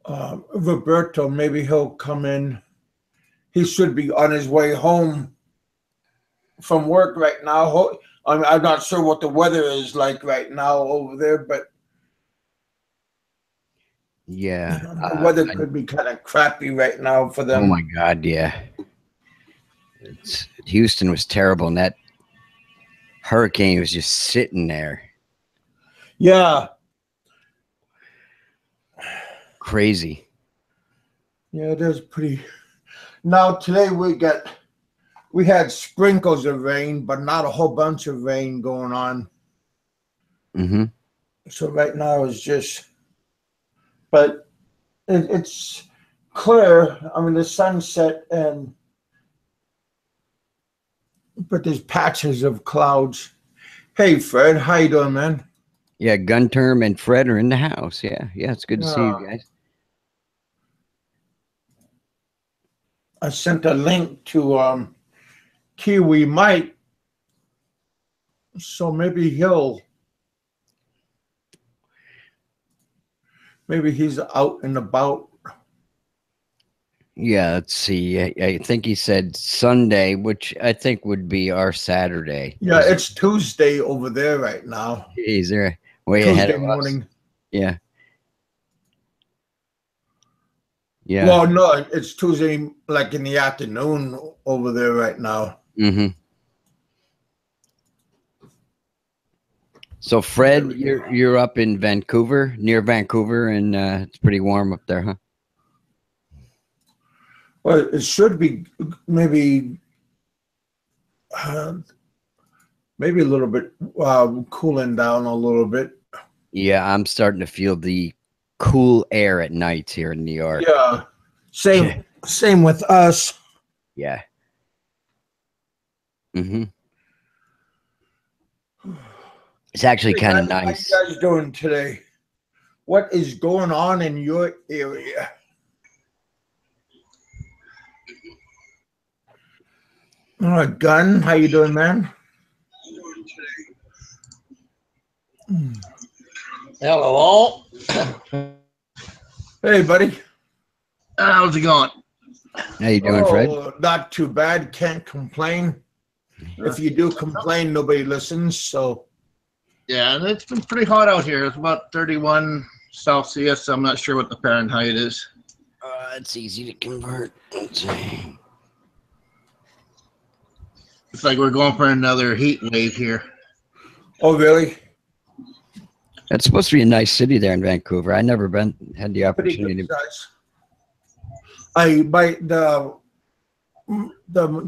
Roberto, maybe he'll come in. He should be on his way home from work right now. I'm not sure what the weather is like right now over there, but Yeah. the weather could be kind of crappy right now for them. Oh my God, yeah. Houston was terrible, and that hurricane was just sitting there. Yeah. Crazy. Yeah, it is pretty. Now today we had sprinkles of rain, but not a whole bunch of rain going on. Mm-hmm. So right now it's just, but it's clear. I mean, the sunset but there's patches of clouds. Hey, Fred, how you doing, man? Yeah, Gunterm and Fred are in the house. Yeah, it's good to see you guys. I sent a link to Kiwi Mike, so maybe he's out and about. Yeah, let's see. I think he said Sunday, which I think would be our Saturday. Yeah, it's Tuesday over there right now. He's there way Tuesday ahead of morning. us. Yeah. Yeah. Well, no, it's Tuesday, like in the afternoon over there right now. Mm-hmm. So, Fred, you're up in Vancouver, near Vancouver, and it's pretty warm up there, huh? Well, it should be maybe a little bit cooling down a little bit. Yeah, I'm starting to feel the cool air at night here in New York. Yeah, same with us. Yeah. Mm-hmm. It's actually kind of nice. How you guys doing today? What is going on in your area? Gun, how you doing, man? Hello, all. Hey, buddy. How's it going? How you doing, Fred? Not too bad. Can't complain. If you do complain, nobody listens. So, yeah, and it's been pretty hot out here. It's about 31 Celsius. I'm not sure what the Fahrenheit is. It's easy to convert. Let's see. It's like we're going for another heat wave here. Oh, really? It's supposed to be a nice city there in Vancouver. I never had the opportunity. The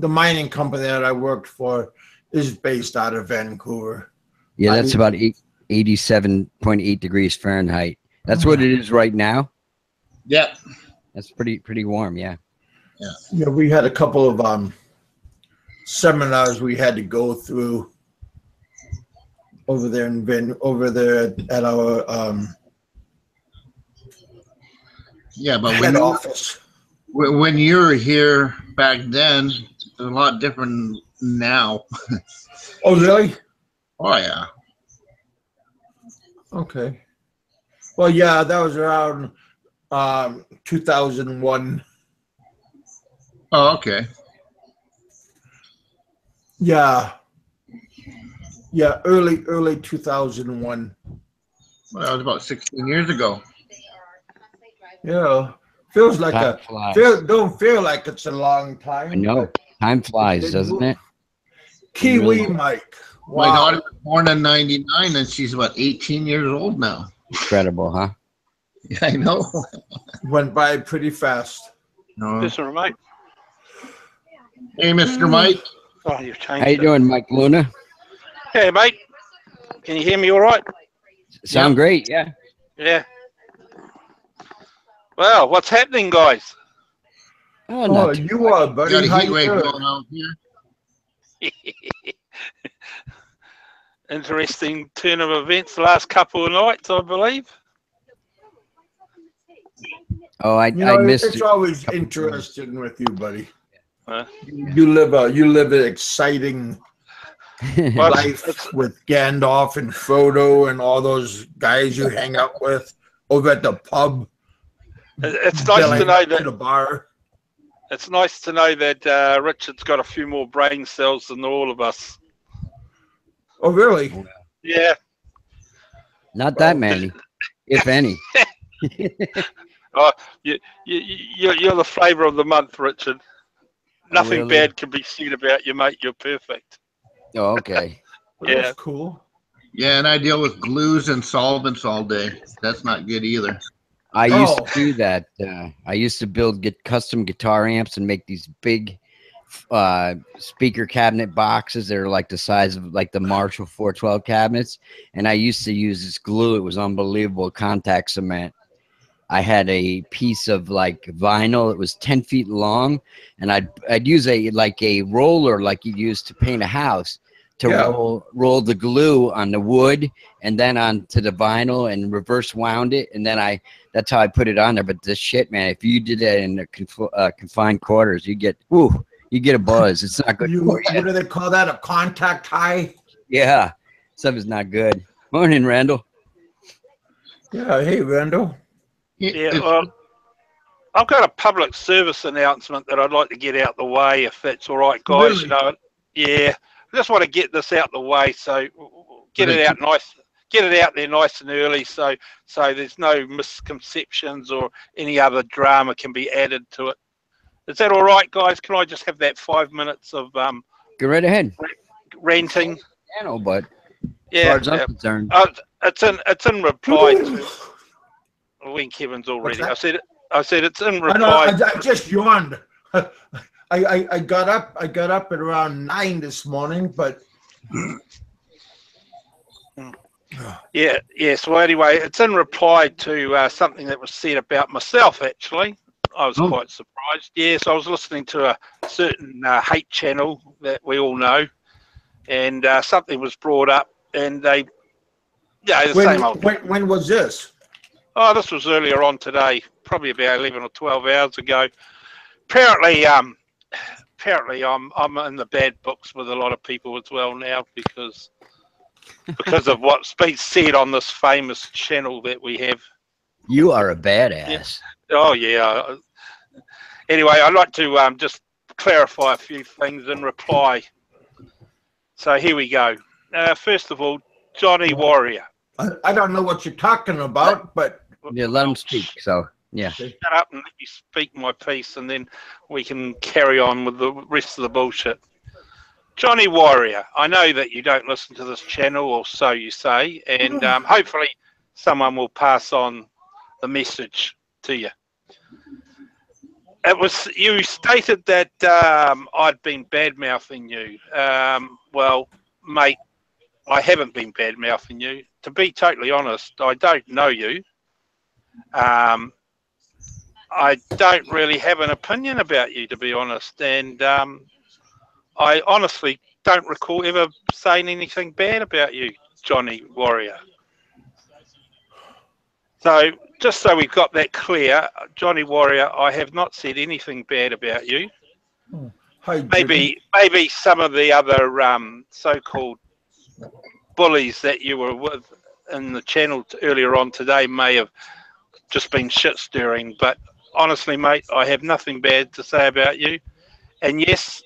mining company that I worked for is based out of Vancouver. Yeah, that's about 87.8 degrees Fahrenheit. That's what it is right now. Yep. That's pretty warm. Yeah. Yeah, we had a couple of seminars we had to go through over there at our but head office. When you were here back then, it's a lot different now. Oh, really? Oh, yeah. Okay. Well, yeah, that was around 2001. Oh, okay. Yeah. Yeah, early 2001. Well, that was about 16 years ago. Yeah. Feels like don't feel like it's a long time. I know. Time flies, doesn't it? Kiwi really? Mike. Wow. My daughter was born in 99 and she's about 18 years old now. Incredible, huh? Yeah, I know. Went by pretty fast. Mr. Mike. Hey, Mr. Mike. Oh, you've changed. How you doing, Mike Luna? Hey, mate. Can you hear me all right? Sound great, yeah. Yeah. Well, what's happening, guys? Oh, you are, buddy. Got a heat wave going on here. Interesting turn of events the last couple of nights, I believe. Oh, I missed it. It's always interesting with you, buddy. You live an exciting life with Gandalf and Frodo and all those guys you hang out with over at the pub. It's nice to belly know up to that. the bar. It's nice to know that Richard's got a few more brain cells than all of us. Oh, really? Yeah. Not that many, if any. Oh, you're the flavour of the month, Richard. Nothing really? bad can be said about you, mate. You're perfect. Oh, okay. Well, Yeah. that's cool. Yeah, and I deal with glues and solvents all day. That's not good either. I used Oh. to do that. I used to get custom guitar amps and make these big speaker cabinet boxes that are like the size of like the Marshall 412 cabinets. And I used to use this glue. It was unbelievable, contact cement. I had a piece of like vinyl. It was 10 feet long, and I'd use a roller like you'd use to paint a house to roll the glue on the wood and then onto the vinyl and reverse wound it, and then that's how I put it on there. But this shit, man, if you did that in the confined quarters, you get a buzz. It's not good for you. What do they call that? A contact high? Yeah, stuff is not good. Morning, Randall. Yeah. Hey, Randall. Yeah, well, I've got a public service announcement that I'd like to get out the way, if that's all right, guys. Really? You know, yeah, I just want to get this out the way, so get it out there nice and early, so there's no misconceptions or any other drama can be added to it. Is that all right, guys? Can I just have that 5 minutes of Go right ahead. ranting? But Yeah, as far as I'm concerned, it's in reply to. When Kevin's already, I said it's in reply. I just yawned. I got up at around 9 this morning, but Yeah. So anyway, it's in reply to something that was said about myself. Actually, I was quite surprised. Yes, I was listening to a certain hate channel that we all know, and something was brought up, and they, the same old. When was this? Oh, this was earlier on today, probably about 11 or 12 hours ago. Apparently, I'm in the bad books with a lot of people as well now because of what's been said on this famous channel that we have. you are a badass. Yeah. Oh yeah. Anyway, I'd like to just clarify a few things in reply. So here we go. First of all, Johnny Warrior. I don't know what you're talking about, but Yeah, let him speak. So yeah, shut up and let me speak my piece, and then we can carry on with the rest of the bullshit. Johnny Warrior, I know that you don't listen to this channel, or so you say, and hopefully someone will pass on the message to you. You stated that I'd been bad-mouthing you. Well, mate, I haven't been bad-mouthing you. To be totally honest, I don't know you. I don't really have an opinion about you, to be honest, and I honestly don't recall ever saying anything bad about you, Johnny Warrior. So, just so we've got that clear, Johnny Warrior, I have not said anything bad about you. hi, Maybe some of the other so-called bullies that you were with in the channel earlier on today may have just been shit stirring, but honestly, mate, I have nothing bad to say about you. And yes,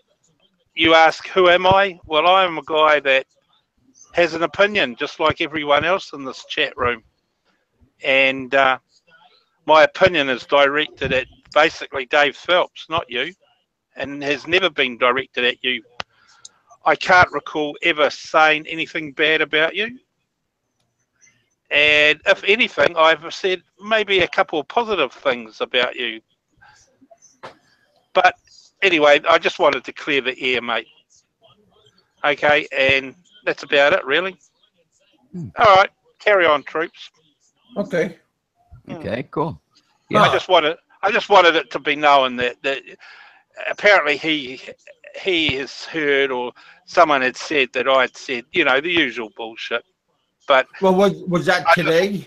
you ask, who am I? Well, I am a guy that has an opinion, just like everyone else in this chat room. And my opinion is directed at basically Dave Phelps, not you, and has never been directed at you. I can't recall ever saying anything bad about you. And if anything, I've said maybe a couple of positive things about you. But anyway, I just wanted to clear the air, mate. Okay, and that's about it, really. All right, carry on, troops. Okay. okay, cool. Yeah. I just wanted it to be known that apparently he has heard, or someone had said that I had said, the usual bullshit. But Well, was that today?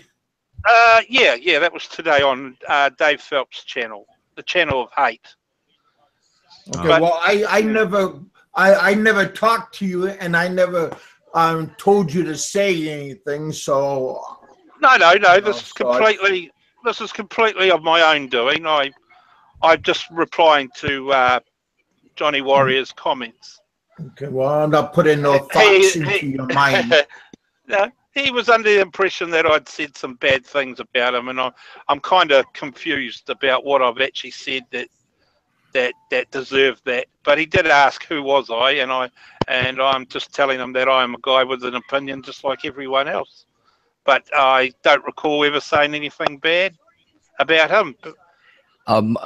yeah, that was today on Dave Phelps' channel, the channel of hate. Okay. But- Well, I never talked to you, and I never told you to say anything. So No, this is completely this is completely of my own doing. I'm just replying to Johnny Warrior's comments. Okay, well, I'm not putting no He, thoughts into your mind. no, he was under the impression that I'd said some bad things about him, and I'm kind of confused about what I've actually said that deserved that. But he did ask who was I, and I'm just telling him that I'm a guy with an opinion, just like everyone else. But I don't recall ever saying anything bad about him.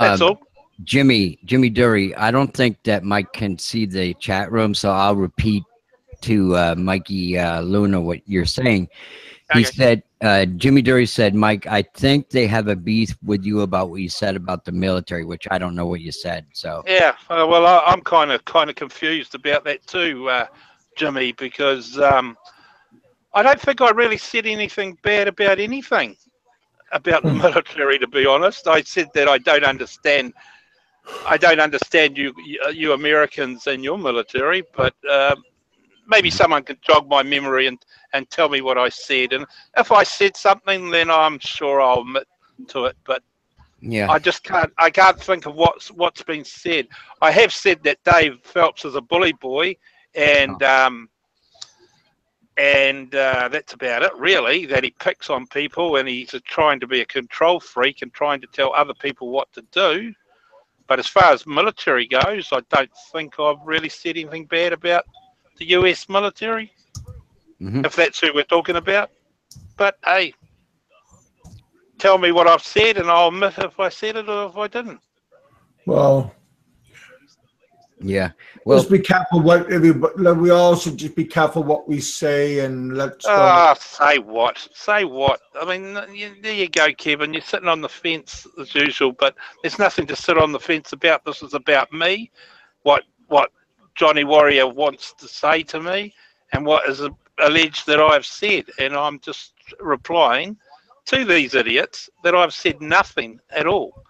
That's all. Jimmy Dury, I don't think that Mike can see the chat room, so I'll repeat to Mikey Luna what you're saying. He said, Jimmy Dury said, Mike, I think they have a beef with you about what you said about the military, which I don't know what you said. So yeah, well, I'm kind of confused about that too, Jimmy, because I don't think I really said anything bad about anything about the military. To be honest, I said that I don't understand you Americans and your military, but maybe someone can jog my memory and tell me what I said. And if I said something, then I'm sure I'll admit to it. But yeah, I can't think of what's been said. I have said that Dave Phelps is a bully boy, and that's about it, really. That he picks on people, and he's trying to be a control freak and trying to tell other people what to do. But as far as military goes, I don't think I've really said anything bad about the US military, if that's who we're talking about. But hey, tell me what I've said, and I'll admit if I said it or if I didn't. Well, yeah. Well, just be careful what everybody. We all should just be careful what we say, and let's. Say what? Say what? I mean, there you go, Kevin. You're sitting on the fence as usual, but there's nothing to sit on the fence about. This is about me. What Johnny Warrior wants to say to me, and what is alleged that I've said, and I'm just replying to these idiots that I've said nothing at all,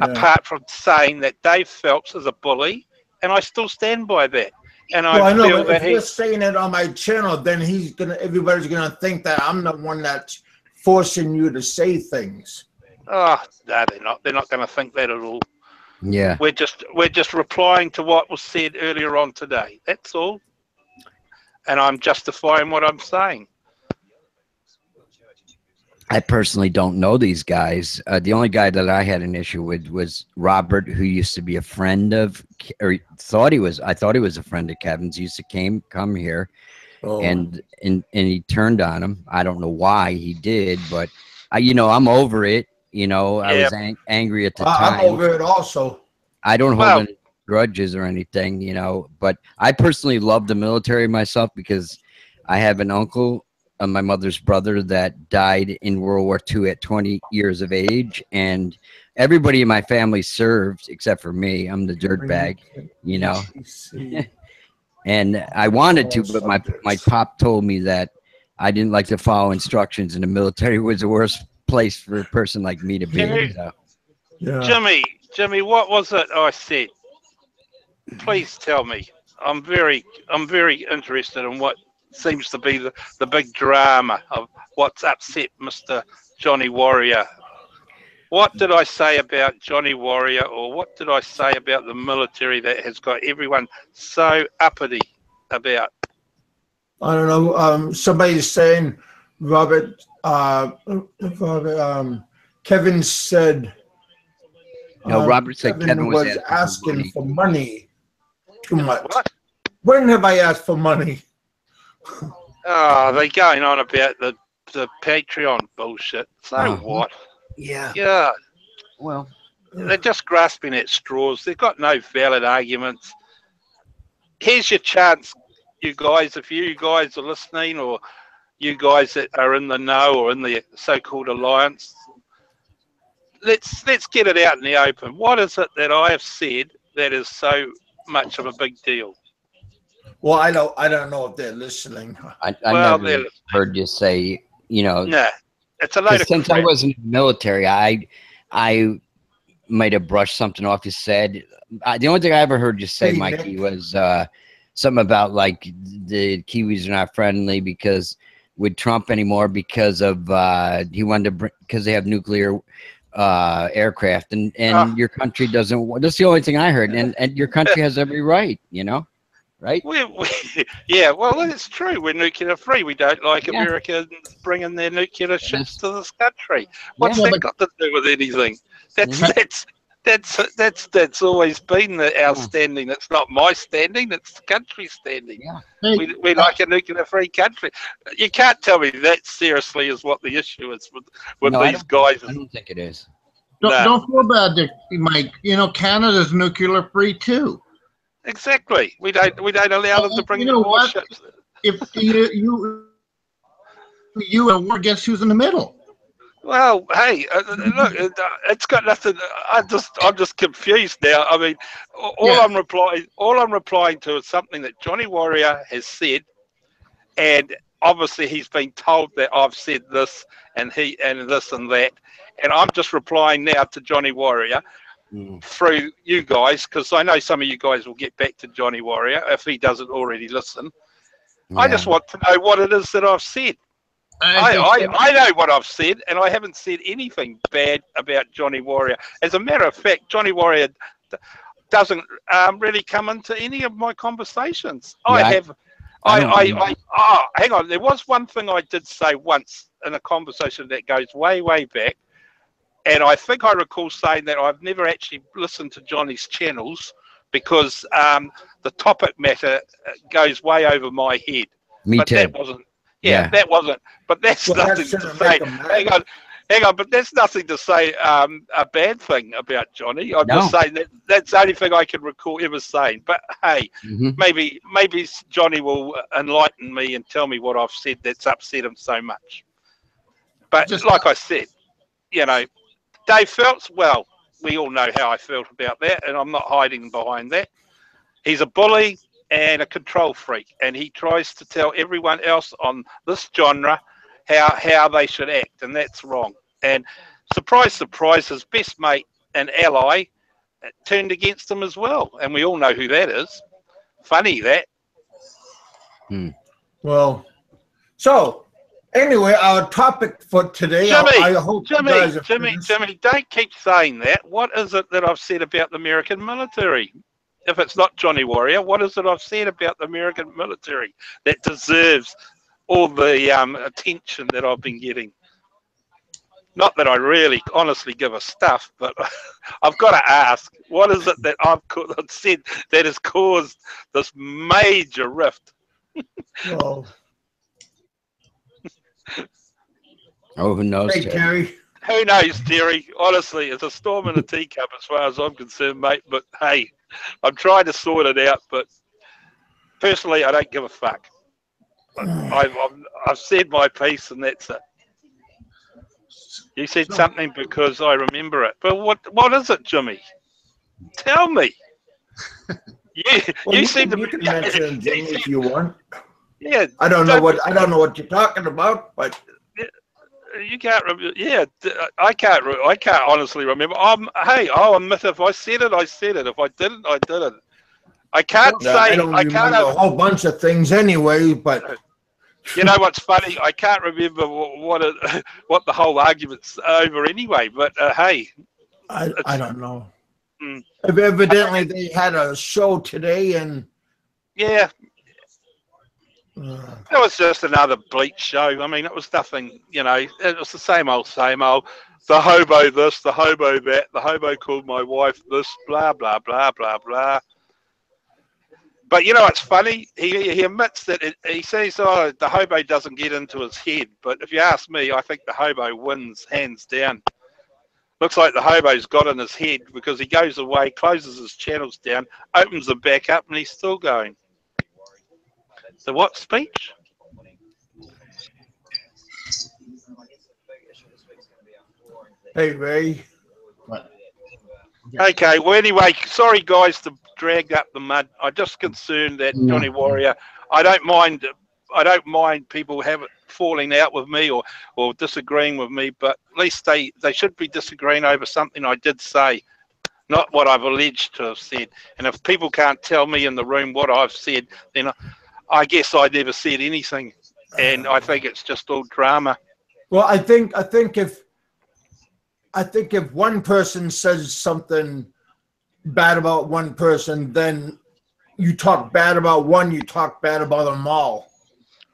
apart from saying that Dave Phelps is a bully, and I still stand by that. And I feel that if you're saying it on my channel, then everybody's gonna think that I'm the one that's forcing you to say things. Oh, no, they're not. They're not going to think that at all. Yeah, we're just replying to what was said earlier on today. That's all. And I'm justifying what I'm saying. I personally don't know these guys. The only guy that I had an issue with was Robert, who used to be a friend of, or thought he was. I thought he was a friend of Kevin's. He used to come here, and he turned on him. I don't know why he did, but I'm over it. I was angry at the time. I'm over it also. I don't hold any grudges or anything, but I personally love the military myself because I have an uncle, my mother's brother, that died in World War II at 20 years of age, and everybody in my family served except for me. I'm the dirtbag, and I wanted to, but my pop told me that I didn't like to follow instructions, and the military was the worst place for a person like me to be. So. Yeah. Jimmy, what was it I said? Please tell me. I'm very interested in what seems to be the big drama of what's upset Mr. Johnny Warrior. What did I say about Johnny Warrior, or what did I say about the military that has got everyone so uppity about? I don't know. Somebody's saying Robert. Kevin said. No, Robert said Kevin was asking for money too much. What? When have I asked for money? Oh, they're going on about the Patreon bullshit. So what? Yeah. Yeah. Well, they're just grasping at straws. They've got no valid arguments. Here's your chance, you guys. If you guys are listening, or you guys that are in the know or in the so-called alliance, let's get it out in the open. What is it that I have said that is so much of a big deal? Well, I don't know if they're listening. I never heard you say, Nah, it's a load of since crap. I wasn't in the military, I might have brushed something off you said. The only thing I ever heard you say, Hey, Mikey, Nick. was something about like the Kiwis are not friendly because with Trump anymore because of he wanted to bring, because they have nuclear aircraft, and your country doesn't. That's the only thing I heard, and your country has every right, you know, right? Yeah, well, it's true. We're nuclear free. We don't like Yeah. Americans bringing their nuclear ships Yes. to this country. What's Yeah, that got to do with anything? That's Mhm. that's always been our standing. It's not my standing. It's the country's standing. Yeah. Hey, We like a nuclear free country. You can't tell me that seriously is what the issue is with No, these guys. I don't think it is. don't feel bad, Dick, Mike. You know, Canada's nuclear free too. Exactly. We don't allow them to bring You their know what? warships. If you and war, guess who's in the middle? Well, hey, look, it's got nothing. I'm just confused now. I mean, Yeah. all I'm replying to is something that Johnny Warrior has said, and obviously he's been told that I've said this and this and that, and I'm just replying now to Johnny Warrior through you guys, because I know some of you guys will get back to Johnny Warrior if he doesn't already listen. Yeah. I just want to know what it is that I've said. I know what I've said, and I haven't said anything bad about Johnny Warrior. As a matter of fact, Johnny Warrior doesn't really come into any of my conversations. Yeah, Hang on. There was one thing I did say once in a conversation that goes way, way back, and I think I recall saying that I've never actually listened to Johnny's channels because the topic matter goes way over my head. Me too. That wasn't. Yeah, that wasn't. But that's nothing to say. Hang on. But that's nothing to say a bad thing about Johnny. I'm just saying that's the only thing I can recall ever saying. But hey, maybe Johnny will enlighten me and tell me what I've said that's upset him so much. But like I said, you know, Dave Phelps. Well, we all know how I felt about that, and I'm not hiding behind that. He's a bully and a control freak, and he tries to tell everyone else on this genre how they should act, and that's wrong. And surprise, surprise, his best mate and ally turned against him as well, and we all know who that is. Funny that. Well, so anyway, our topic for today. Jimmy, don't keep saying that. What is it that I've said about the American military? If it's not Johnny Warrior, what is it I've said about the American military that deserves all the attention that I've been getting? Not that I really honestly give a stuff, but I've got to ask, what is it that I've said that has caused this major rift? Well, who knows? hey, Terry. Who knows, Terry? Honestly, it's a storm in a teacup as far as I'm concerned, mate. But hey, I'm trying to sort it out. But personally, I don't give a fuck. I've said my piece, and that's it. You said something because I remember it. But what is it, Jimmy? Tell me. You seem to. You can mention Jimmy if you want. Yeah. I don't know what you're talking about, but. You can't remember. Yeah, I can't honestly remember. I admit if I said it, I said it. If I didn't, I didn't. I can't say. I don't remember a whole bunch of things anyway. But you know what's funny? I can't remember what the whole argument's over anyway. But hey, I don't know. Evidently, they had a show today, and yeah. It was just another bleach show. I mean, it was nothing, you know, it was the same old, same old. The hobo this, the hobo that, the hobo called my wife this, blah, blah, blah, blah, blah. But you know what's funny? He admits that he says, oh, the hobo doesn't get into his head. But if you ask me, I think the hobo wins hands down. Looks like the hobo's got in his head because he goes away, closes his channels down, opens them back up, and he's still going. The what speech? Hey, Ray. What? Okay, well, anyway, sorry, guys, to drag up the mud. I'm just concerned that Johnny Warrior, I don't mind people falling out with me or disagreeing with me, but at least they should be disagreeing over something I did say, not what I've alleged to have said. And if people can't tell me in the room what I've said, then I guess I never said anything. and I think it's just all drama. Well, I think if one person says something bad about one person, then you talk bad about one, you talk bad about them all.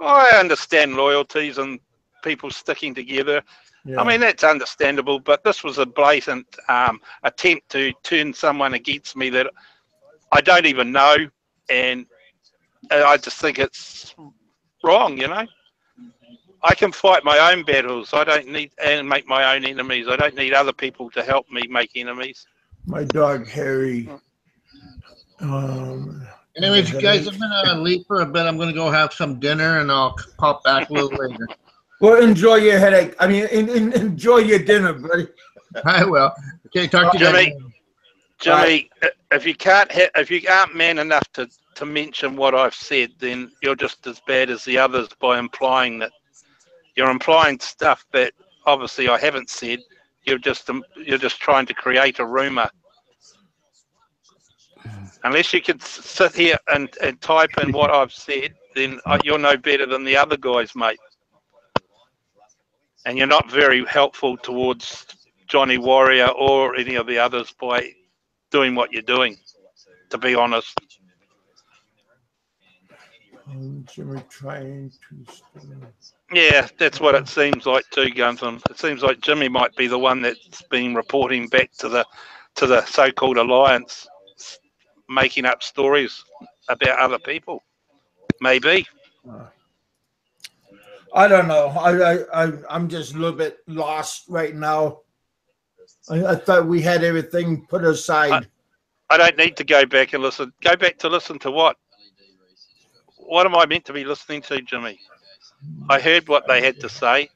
I understand loyalties and people sticking together. Yeah. I mean, that's understandable, but this was a blatant attempt to turn someone against me that I don't even know, and I just think it's wrong, you know? I can fight my own battles. I don't need and make my own enemies. I don't need other people to help me make enemies. My dog Harry. Anyways, you guys, I'm gonna leave for a bit. I'm gonna go have some dinner, and I'll pop back a little later. Well, enjoy your headache. I mean, enjoy your dinner, buddy. I will. Okay, talk to you guys. Jimmy, if you aren't man enough to mention what I've said, then you're just as bad as the others by implying that. You're implying stuff that obviously I haven't said. You're just trying to create a rumor. Unless you can sit here and type in what I've said, then you're no better than the other guys, mate. And you're not very helpful towards Johnny Warrior or any of the others by doing what you're doing, to be honest. Jimmy trying to. Yeah, that's what it seems like too, Gunther. It seems like Jimmy might be the one that's been reporting back to the so-called alliance, making up stories about other people. Maybe. I don't know. I'm just a little bit lost right now. I thought we had everything put aside. I don't need to go back and listen. Go back to listen to what? What am I meant to be listening to, Jimmy? I heard what they had to say.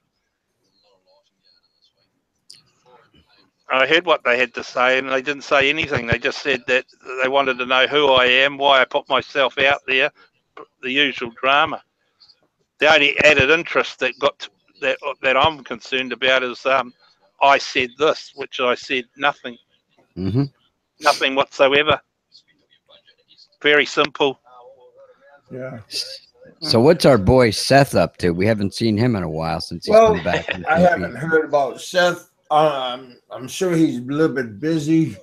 I heard what they had to say, and they didn't say anything. They just said that they wanted to know who I am, why I put myself out there, the usual drama. The only added interest that I'm concerned about is I said this, which I said nothing. Mm-hmm. Nothing whatsoever. Very simple. Yeah. So what's our boy Seth up to? We haven't seen him in a while since he's been back. I haven't heard about Seth. I'm sure he's a little bit busy.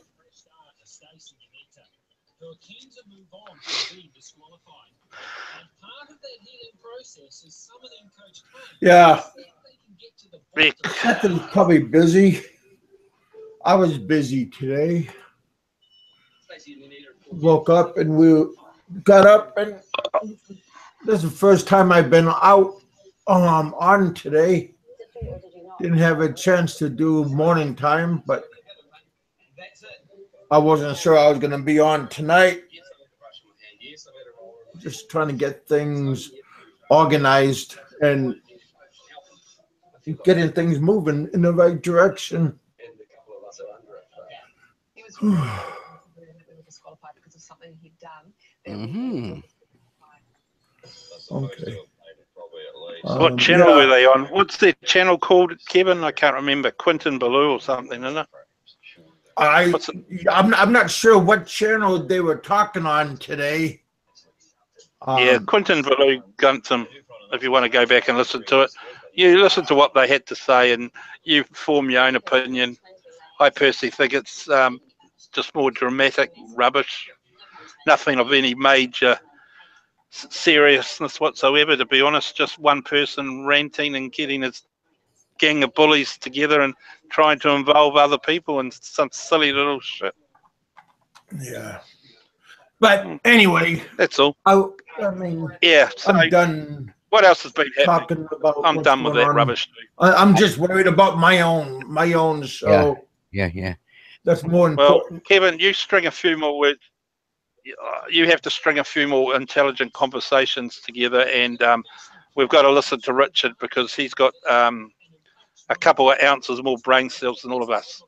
Yeah. Seth is probably busy. I was busy today. Woke up and we got up, and this is the first time I've been out on today. Didn't have a chance to do morning time, but I wasn't sure I was going to be on tonight. Just trying to get things organized and getting things moving in the right direction. Mm-hmm. Okay. What channel were they on? What's their channel called, Kevin? I can't remember. Quentin Ballou or something, isn't it? I'm not sure what channel they were talking on today. Yeah, Quentin Ballou Gunther, if you want to go back and listen to it. You listen to what they had to say and you form your own opinion. I personally think it's just more dramatic rubbish. Nothing of any major seriousness whatsoever, to be honest. Just one person ranting and getting his gang of bullies together and trying to involve other people in some silly little shit. Yeah. But anyway, that's all. I mean, yeah, so I'm done. What else has been happening? I'm done with that rubbish. I'm just worried about my own show. Yeah. That's more important. Well, Kevin, you string a few more words. You have to string a few more intelligent conversations together, and we've got to listen to Richard because he's got a couple of ounces more brain cells than all of us.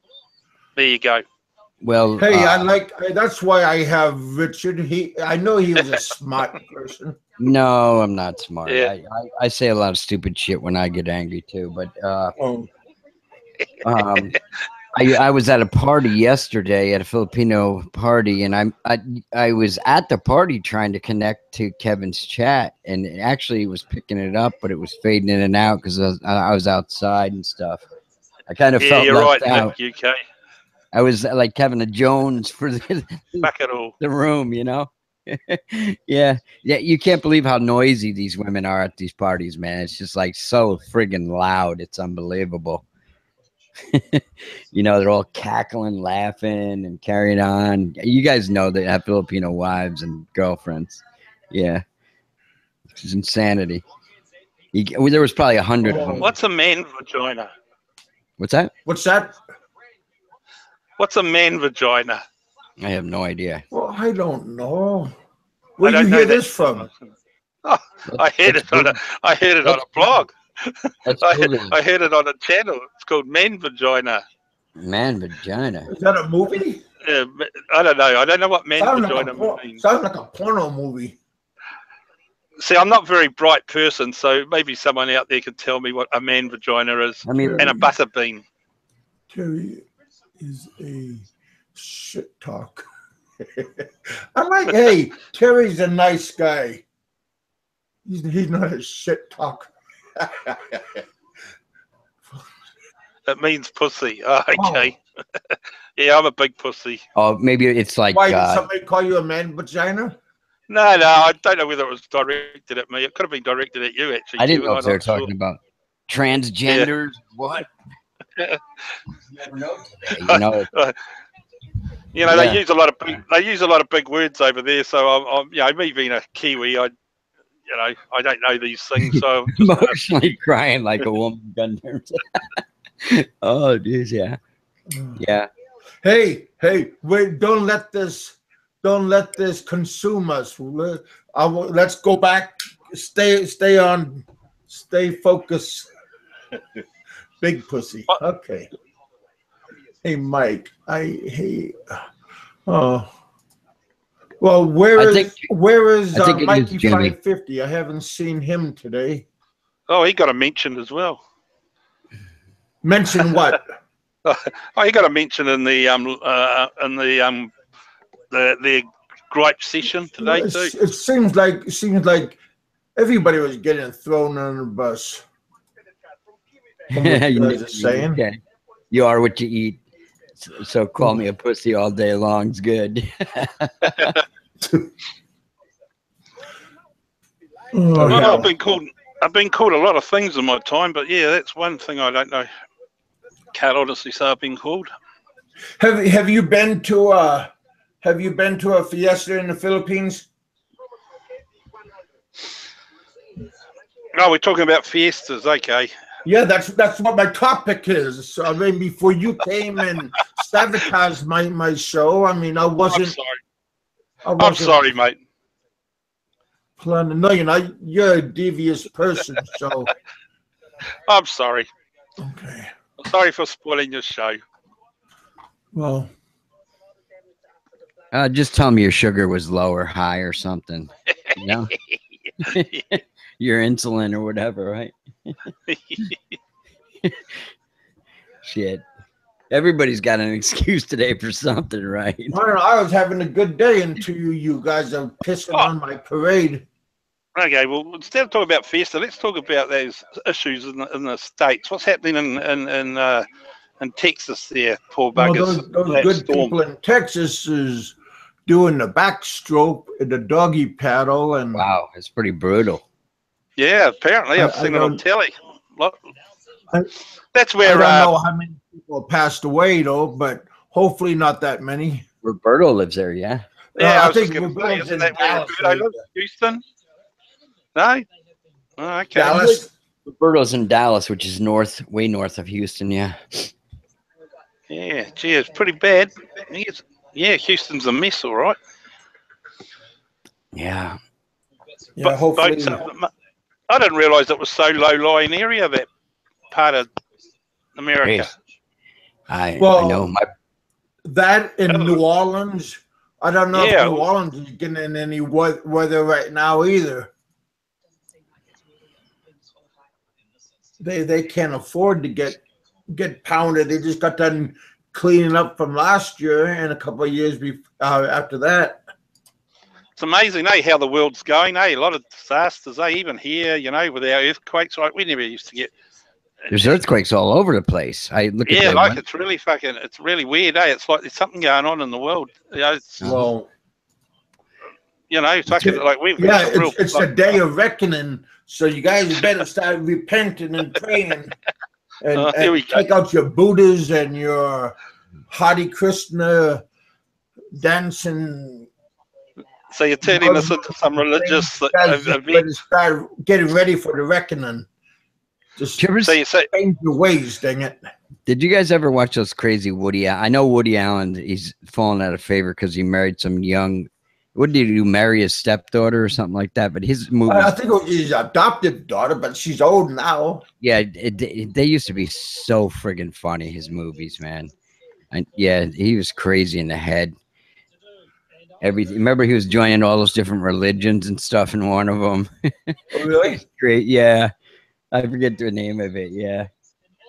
There you go. Well, hey, that's why I have Richard. I know he was a smart person. No, I'm not smart. Yeah. I say a lot of stupid shit when I get angry too, but I was at a party yesterday, at a Filipino party, and I was at the party trying to connect to Kevin's chat, and it actually was picking it up, but it was fading in and out because I was outside and stuff. I kind of Yeah, felt you're right, left out. Nick, UK. I was like Kevin the Jones for Back it all. the room, you know. Yeah, you can't believe how noisy these women are at these parties, man. It's just like so friggin' loud. It's unbelievable. You know, they're all cackling, laughing, and carrying on. You guys know they have Filipino wives and girlfriends. Yeah, it's insanity. There was probably 100 of them. What's a man vagina? What's that? What's that? What's a man vagina? I have no idea. Well, I don't know. Where I did you don't know hear that. this from? Oh, I heard it on a blog. That's I Google. heard it on a channel. It's called Man Vagina. Man vagina. Is that a movie? I don't know. I don't know what man Sounds vagina like means. sounds like a porno movie. See, I'm not a very bright person, so maybe someone out there can tell me what a man vagina is. I mean, And a butter bean. Terry is a shit talk. I'm like, hey, Terry's a nice guy. He's not a shit talk. It means pussy. Oh, okay. Yeah, I'm a big pussy. oh, maybe it's like Why did somebody call you a man vagina? No, I don't know whether it was directed at me. It could have been directed at you, actually. I didn't Kevin. know if they were I'm not sure. talking about transgenders. What? You never know today, you know. You know, Yeah. they use a lot of big words over there. So I'm you know, me being a Kiwi, I don't know these things. So I'm just Emotionally crying like a woman gun terms. Oh, dude, yeah. Yeah. Hey, wait! Don't let this consume us. Let's go back. Stay focused. Big pussy. Okay. Hey, Mike. Well, where I is think it Mikey is Jimmy. 550? I haven't seen him today. Oh, he got a mention as well. Mention what? Oh, he got a mention in the gripe session today too. It seems like everybody was getting thrown on the bus. From what you guys are saying. Okay. You are what you eat. So call me a pussy all day long is good. Oh, I've been called a lot of things in my time, but yeah, that's one thing I don't know. Can't honestly say I've been called. have you been to a fiesta in the Philippines? No, we're talking about fiestas. Okay. Yeah, that's what my topic is. So, I mean, before you came and sabotaged my show, I mean, I wasn't. I'm sorry, mate. Planning. No, you're a devious person. So. I'm sorry. Okay. I'm sorry for spoiling your show. Well. Just tell me your sugar was low or high or something. You know? Your insulin or whatever, right? Shit. Everybody's got an excuse today for something, right? I don't know. I was having a good day until you guys are pissing on my parade. Okay, well, instead of talking about fiesta, let's talk about those issues in the States. What's happening in Texas there, poor buggers? Those good people in Texas is doing the backstroke and the doggy paddle. And wow, it's pretty brutal. Yeah, apparently. I've seen it on telly. That's I where... don't know how many people passed away, though, but hopefully not that many. Roberto lives there, yeah? Yeah, I think was Roberto's isn't in that where Dallas, Roberto lives? Houston? No? Oh, okay. Dallas? Roberto's in Dallas, which is way north of Houston, yeah. Yeah, gee, it's pretty bad. Yeah, Houston's a mess, all right. Yeah. Yeah, hopefully. I didn't realise it was so low-lying area, that part of America. Yes. I know. That in New Orleans, I don't know if New Orleans is getting any weather right now either. They can't afford to get pounded. They just got done cleaning up from last year and a couple of years after that. It's amazing, how the world's going, A lot of disasters, even here, with our earthquakes, like we never used to get. There's earthquakes all over the place. I look at like it's really weird, It's like there's something going on in the world. It's, well, it's like it's the day of reckoning. So you guys better start repenting and praying, and take out your Buddhas and your Hare Krishna dancing. So you're turning this into some religious event. Start getting ready for the reckoning. Just change your ways, dang it. Did you guys ever watch those crazy Woody? I know Woody Allen, he's fallen out of favor because he married some young. What did he do? Marry his stepdaughter or something like that? But his movies. I think it was his adopted daughter, but she's old now. Yeah, they used to be so friggin' funny, his movies, man. And yeah, he was crazy in the head. Everything. Remember, he was joining all those different religions and stuff in one of them. Oh, really? Great. Yeah. I forget the name of it. Yeah.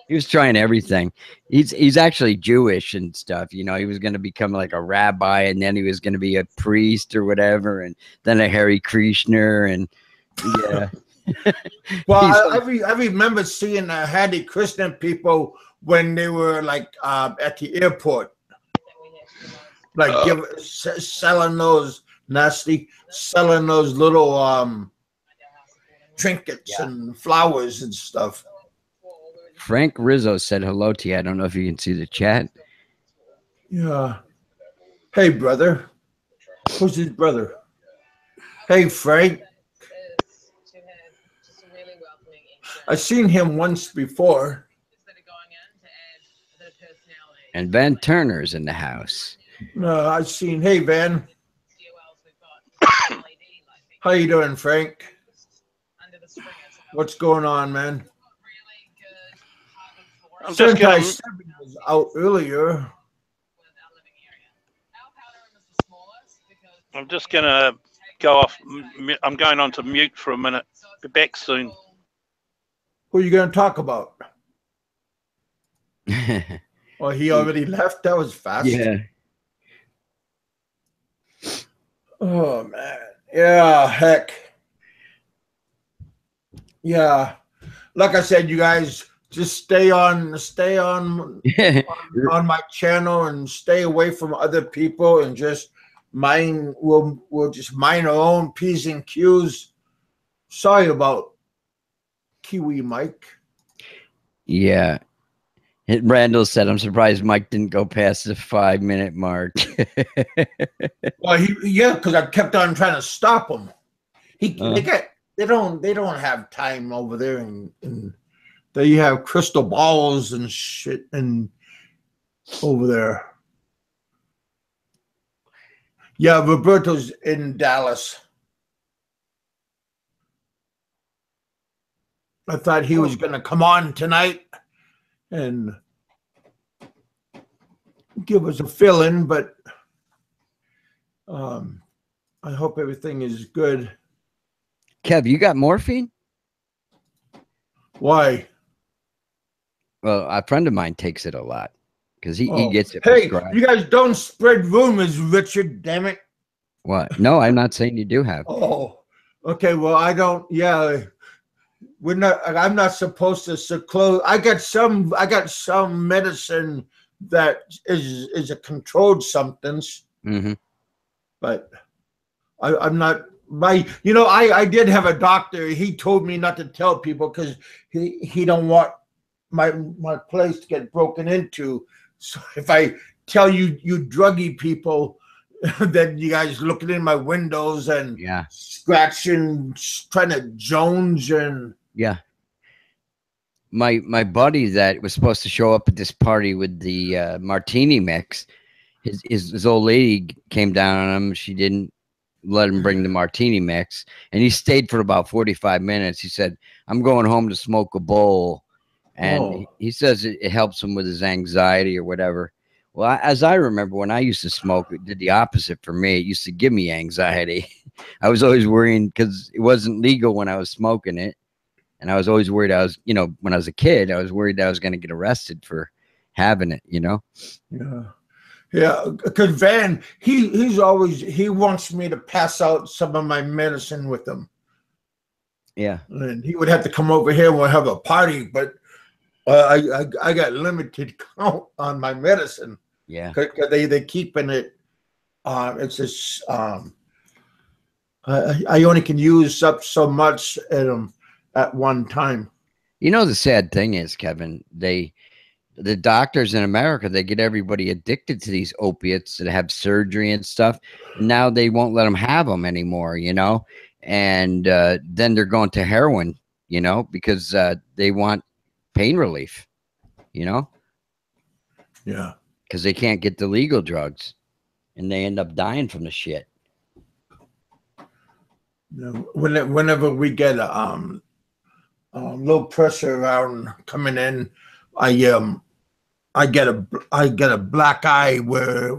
He was trying everything. He's actually Jewish and stuff. He was going to become like a rabbi, and then he was going to be a priest or whatever, and then a Hare Krishna, and yeah. Well, I remember seeing Hare Krishna people when they were like at the airport, like selling those little trinkets and flowers and stuff. Frank Rizzo said hello to you. I don't know if you can see the chat. Yeah. Hey, brother. Who's his brother? Hey, Frank. I've seen him once before. And Van Turner's in the house. No, I've seen. Hey, Van. How you doing, Frank? What's going on, man? I'm just gonna, was out earlier. I'm just gonna go off. I'm going on to mute for a minute. Be back soon. Who are you going to talk about? Oh, he already left? That was fast. Yeah. Oh, man. Yeah, heck. Yeah. Like I said, you guys just stay on my channel and stay away from other people and just we'll just mind our own P's and Q's. Sorry about Kiwi Mike. Yeah. Randall said, I'm surprised Mike didn't go past the 5-minute mark. Well, because I kept on trying to stop him. They don't have time over there, and they have crystal balls and shit and over there. Yeah, Roberto's in Dallas. I thought he was going to come on tonight and give us a fill-in, but I hope everything is good. Kev, you got morphine? Why? Well, a friend of mine takes it a lot because he gets it. Hey, you guys don't spread rumors, Richard, damn it. What? No, I'm not saying you do have. Oh, okay. Well, I don't. Yeah, I'm not supposed to disclose. I got some medicine that is a controlled substance, but I'm not. I did have a doctor. He told me not to tell people because he don't want my place to get broken into. So if I tell you druggy people, then you guys looking in my windows and scratching, trying to Jones and my buddy that was supposed to show up at this party with the martini mix, his old lady came down on him. She didn't let him bring the martini mix, and he stayed for about 45 minutes. He said, I'm going home to smoke a bowl. And he says it helps him with his anxiety or whatever. Well, as I remember, when I used to smoke, it did the opposite for me. It used to give me anxiety. I was always worrying because it wasn't legal when I was smoking it. And I was always worried when I was a kid, I was worried that I was going to get arrested for having it, you know? Yeah. Yeah, because Van, he wants me to pass out some of my medicine with him. Yeah. And he would have to come over here and we'll have a party, but I got limited count on my medicine. Yeah. Because they keeping it. It's just I only can use up so much at one time. You know, the sad thing is, Kevin, the doctors in America, they get everybody addicted to these opiates that have surgery and stuff. And now they won't let them have them anymore, you know? And then they're going to heroin, you know, because they want pain relief, you know? Yeah. Because they can't get the legal drugs and they end up dying from the shit. Whenever we get low pressure around coming in, I get a black eye where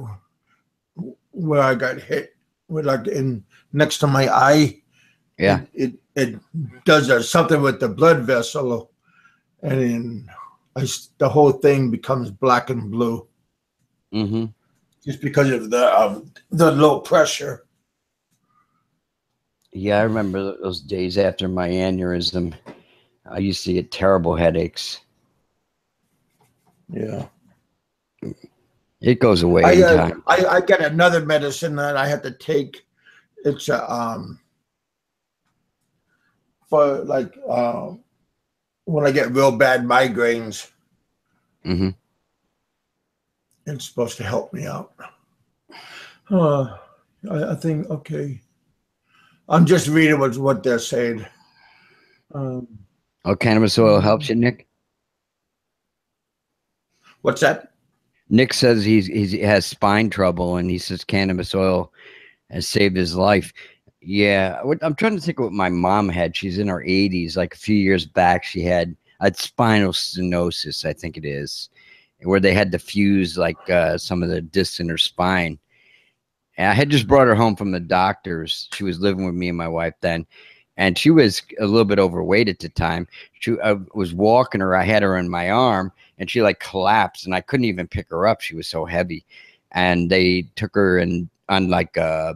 I got hit with like in next to my eye. Yeah. It does something with the blood vessel, and the whole thing becomes black and blue. Mm-hmm. Just because of the low pressure. Yeah, I remember those days after my aneurysm. I used to get terrible headaches. Yeah. It goes away in time. I get another medicine that I have to take. It's for like when I get real bad migraines. Mm-hmm. It's supposed to help me out. I think okay. I'm just reading what they're saying. Oh, cannabis oil helps you, Nick? What's that? Nick says he has spine trouble, and he says cannabis oil has saved his life. Yeah, I'm trying to think of what my mom had. She's in her 80s. Like a few years back, she had spinal stenosis, I think it is, where they had to fuse like some of the discs in her spine. And I had just brought her home from the doctors. She was living with me and my wife then. And she was a little bit overweight at the time. I was walking her. I had her in my arm, and she like collapsed, and I couldn't even pick her up. She was so heavy. And they took her on like, I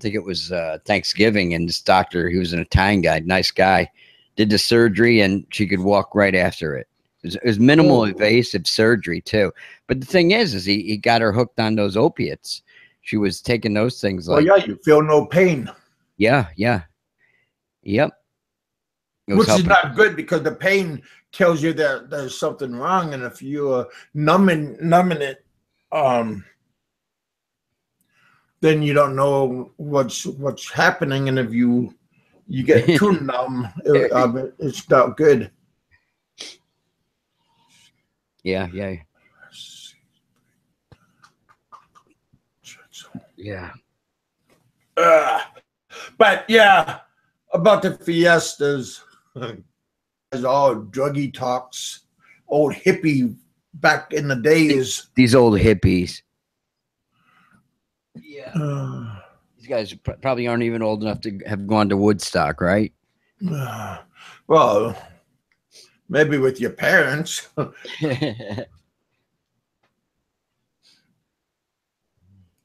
think it was Thanksgiving, and this doctor, he was an Italian guy, nice guy, did the surgery, and she could walk right after it. It was minimal invasive surgery too. But the thing is he got her hooked on those opiates. She was taking those things like. Well, yeah, you feel no pain. Yeah, yeah. Yep. Which is not good because the pain tells you that there's something wrong, and if you're numbing it, then you don't know what's happening, and if you get too numb, it's not good. Yeah, yeah, yeah. But yeah, about the fiestas, there's all druggy talks, old hippie back in the days. These old hippies. Yeah. These guys probably aren't even old enough to have gone to Woodstock, right? Well, maybe with your parents.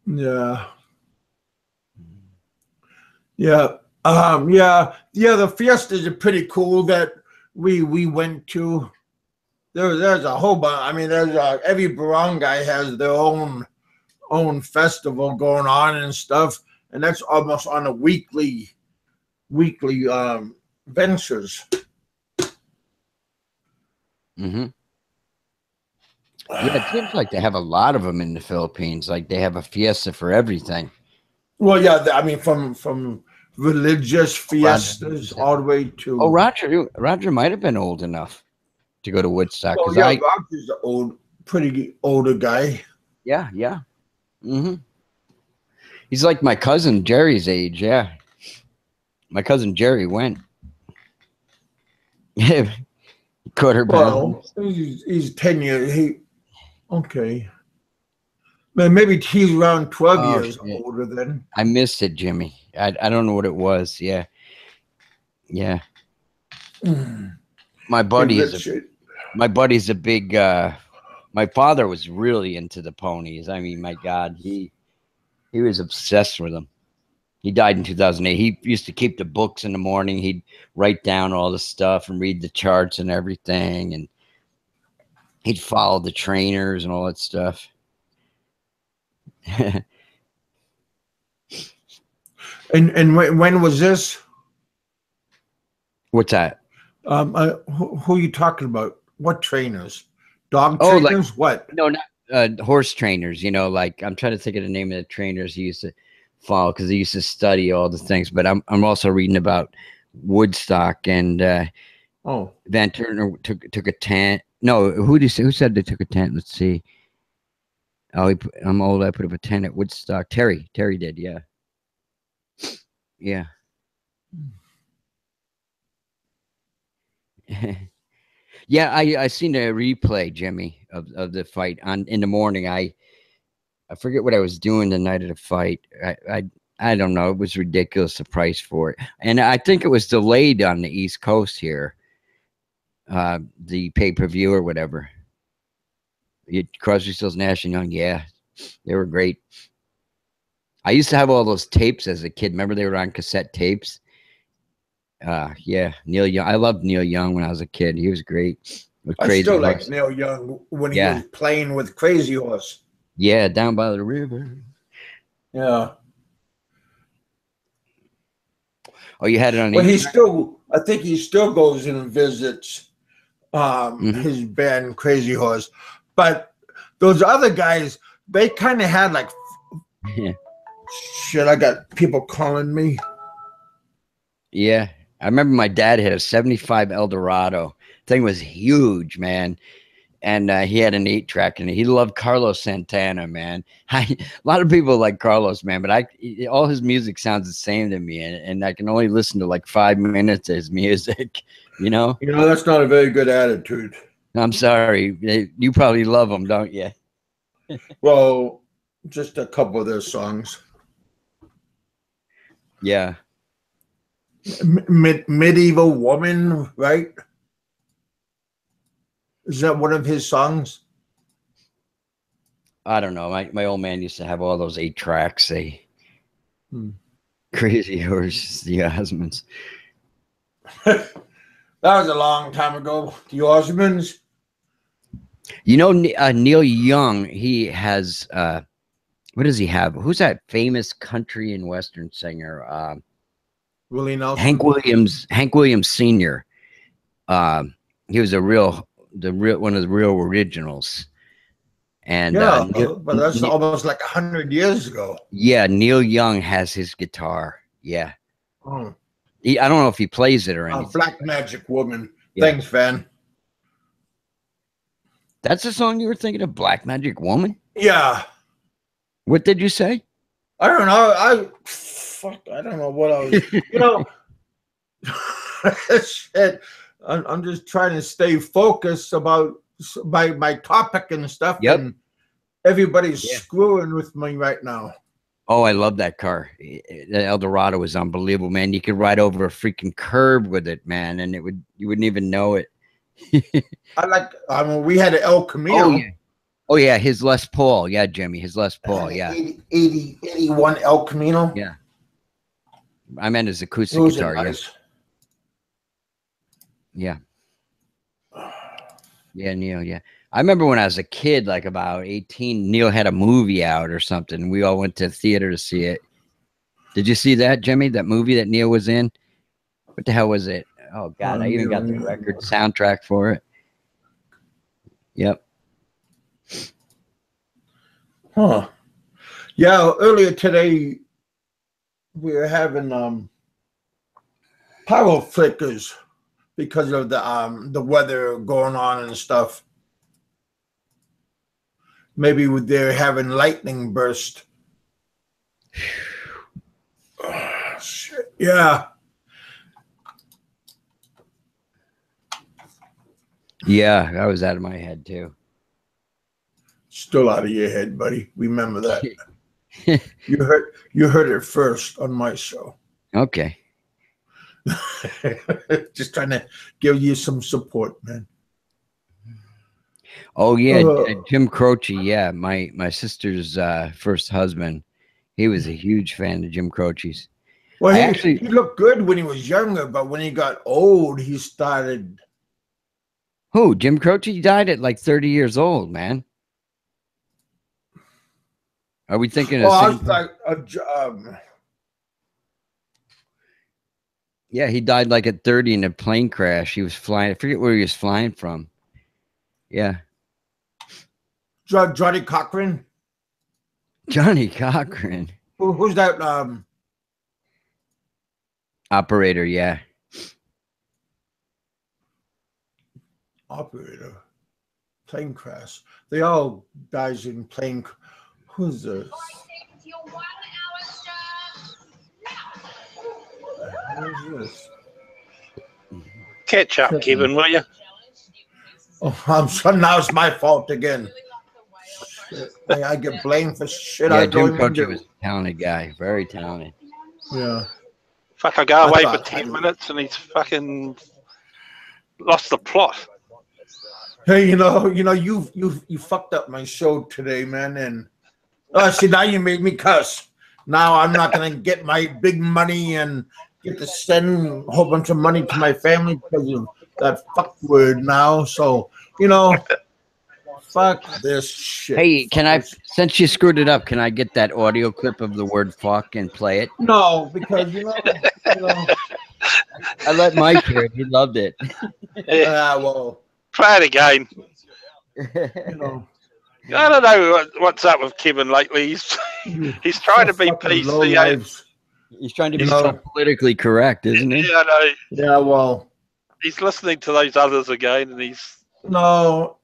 Yeah. Yeah. The fiestas are pretty cool that we went to. There's a whole bunch. I mean, there's every barangay has their own festival going on and stuff, and that's almost on a weekly ventures. Mm-hmm. Yeah, it seems like they have a lot of them in the Philippines. Like they have a fiesta for everything. Well, yeah, I mean, from religious fiestas all the way to. Oh, Roger might have been old enough to go to Woodstock. Oh, yeah, Roger's an pretty older guy. Yeah, yeah. Mm-hmm. He's like my cousin Jerry's age. Yeah, my cousin Jerry went. Well, he's 10 years. Okay. Maybe he's around 12 years older than. I missed it, Jimmy. I don't know what it was. Yeah. Yeah. My buddy's a big My father was really into the ponies. I mean, my God, he was obsessed with them. He died in 2008. He used to keep the books in the morning. He'd write down all the stuff and read the charts and everything, and he'd follow the trainers and all that stuff. And when was this? What's that? Who are you talking about? What trainers? Dog Oh, like- trainers? What? No, not horse trainers. You know, like I'm trying to think of the name of the trainers he used to follow because he used to study all the things. But I'm also reading about Woodstock and Van Turner took a tent. No, who said they took a tent? Let's see. Oh, I'm old. I put up a tent at Woodstock. Terry did. Yeah. Yeah. Yeah, I seen a replay, Jimmy, of the fight in the morning. I forget what I was doing the night of the fight. I don't know. It was ridiculous, the price for it, and I think it was delayed on the East Coast here. The pay-per-view or whatever. Crosby, Stills, Nash and Young, yeah, they were great. I used to have all those tapes as a kid. Remember they were on cassette tapes? Yeah, Neil Young. I loved Neil Young when I was a kid. He was great. I still like Neil Young when he was playing with Crazy Horse. Yeah, down by the river. Yeah. Oh, you had it on. But I think he still goes and visits his band Crazy Horse. But those other guys, they kind of had like, shit, I got people calling me. Yeah. I remember my dad had a 75 Eldorado. Thing was huge, man. And he had an 8-track in it. He loved Carlos Santana, man. A lot of people like Carlos, man, but all his music sounds the same to me. And I can only listen to like 5 minutes of his music, you know? You know, that's not a very good attitude. I'm sorry. You probably love him, don't you? Well, just a couple of their songs. Yeah. Medieval Woman, right? Is that one of his songs? I don't know. My old man used to have all those 8 tracks. Crazy Horse, the Osmonds. That was a long time ago. The Osmonds. You know, Neil Young, he has, what does he have? Who's that famous country and Western singer? Willie Nelson. Hank Williams Sr. He was one of the real originals. And yeah, but that's almost like 100 years ago. Yeah, Neil Young has his guitar. Yeah. Oh. I don't know if he plays it or anything. Black Magic Woman. Yeah. Thanks, Van. That's the song you were thinking of, Black Magic Woman? Yeah. What did you say? I don't know. I don't know what I was. You know, shit. I'm just trying to stay focused about my topic and stuff. Yep. And everybody's screwing with me right now. Oh, I love that car. The Eldorado was unbelievable, man. You could ride over a freaking curb with it, man, and you wouldn't even know it. We had an El Camino. Oh yeah, his Les Paul. Yeah, Jimmy, his Les Paul. Yeah, 81 El Camino. Yeah, I meant his acoustic guitar. Nice. Yeah. Yeah, Neil. Yeah, I remember when I was a kid, like about 18. Neil had a movie out or something. We all went to the theater to see it. Did you see that, Jimmy? That movie that Neil was in? What the hell was it? Oh God, I even got the record soundtrack for it. Yep. Huh. Yeah, earlier today we were having power flickers because of the weather going on and stuff. Maybe they're having lightning burst. Oh, shit. Yeah. Yeah, that was out of my head too. Still out of your head, buddy. Remember that. You heard it first on my show. Okay. Just trying to give you some support, man. Oh yeah, Uh, Jim Croce. Yeah, my sister's first husband. He was a huge fan of Jim Croce's. well, I he actually, he looked good when he was younger, but when he got old, he started. who? Jim Croce died at like 30 years old, man. Are we thinking Oh, of I same? was like, Yeah, he died like at 30 in a plane crash. He was flying. I forget where he was flying from. Yeah, Johnny Cochran. Johnny Cochran, Who's that? operator. Yeah, Operator. Plane crash. They all dies in plane. Who's this? Who's this? Catch up, Kevin, will you? Oh, I'm sorry. Now it's my fault again. Shit. I get blamed for shit yeah. I Jim don't even Croce do. was a talented guy, very talented. Yeah. Fuck, I go I away for thought 10 I- minutes and he's fucking lost the plot. Hey, you fucked up my show today, man. And see, now you made me cuss. Now I'm not gonna get my big money and get to send a whole bunch of money to my family because of that fuck word now. So fuck this shit. Hey, can I? fuckers. Since you screwed it up, can I get that audio clip of the word "fuck" and play it? No, because I let Mike hear it. He loved it. well, Play it again. you know, I don't know what's up with Kevin lately. He's trying to be fucking low PC. lives. He's trying to be You know- so politically correct, isn't he? Yeah, I know. Yeah, well, He's listening to those others again, and he's no.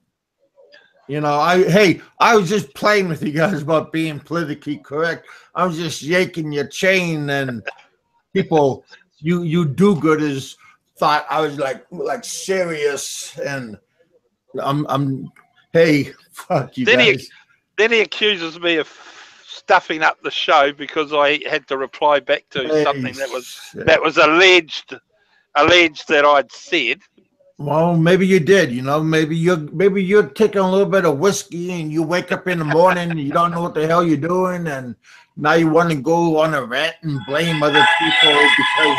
I was just playing with you guys about being politically correct. I was just yanking your chain, and people, you do-gooders thought I was like serious, and I'm hey, fuck you Then guys. then he accuses me of stuffing up the show because I had to reply back to Hey, something shit. that was alleged that I'd said. Well, maybe you did. Maybe you're taking a little bit of whiskey, and you wake up in the morning, and you don't know what the hell you're doing, and now you want to go on a rant and blame other people because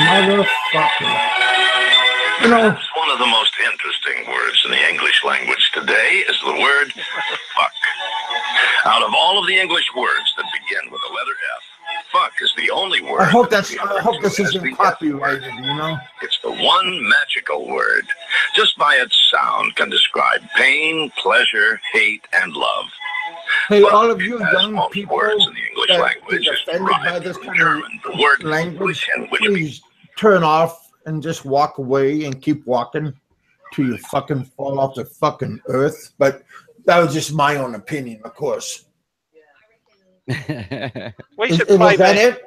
motherfucker. Perhaps one of the most interesting words in the English language today is the word fuck. Out of all of the English words that begin with the letter F, fuck is the only word. I hope that this as isn't the F copyrighted. word. It's the one magical word. Just by its sound can describe pain, pleasure, hate, and love. Hey, But all of you as young most people words in the English that language is is offended by derived this from kind German, the word of language, which please turn off and just walk away and keep walking till you fucking fall off the fucking earth. But that was just my own opinion, of course. We Was should play that that. it?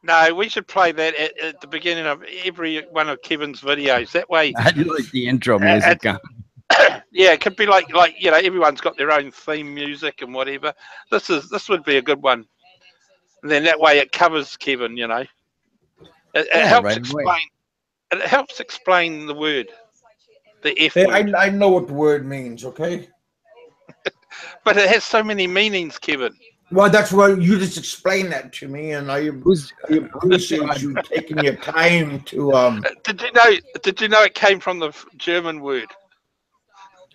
No, we should play that at the beginning of every one of Kevin's videos. That way, I do like the intro music. yeah, it could be like everyone's got their own theme music and whatever. This would be a good one. And then that way it covers Kevin. It Yeah, helps right away. explain. It helps explain the word, the F Hey, word. I know what the word means, okay? But it has so many meanings, Kevin. Well, that's why you just explained that to me, and I Who's appreciate you taking your time to Did you know it came from the German word?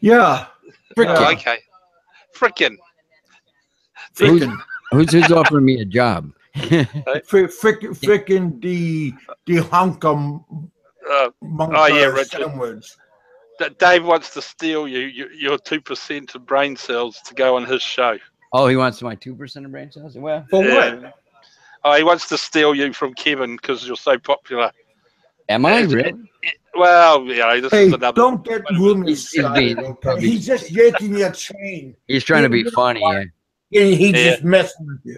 yeah. Oh, okay. Frickin'. who's offering me a job? Frickin' the honkum Yeah, Richard. sandwich. Dave wants to steal your 2% of brain cells to go on his show. Oh, he wants my 2% of brain cells. Well, For what? Oh, he wants to steal you from Kevin because you're so popular. am I really? Well, this Hey, is another. don't get rumors He's started, being- okay? He's just yanking your chain. He's trying to be funny. Yeah. He's Yeah. just messing with you.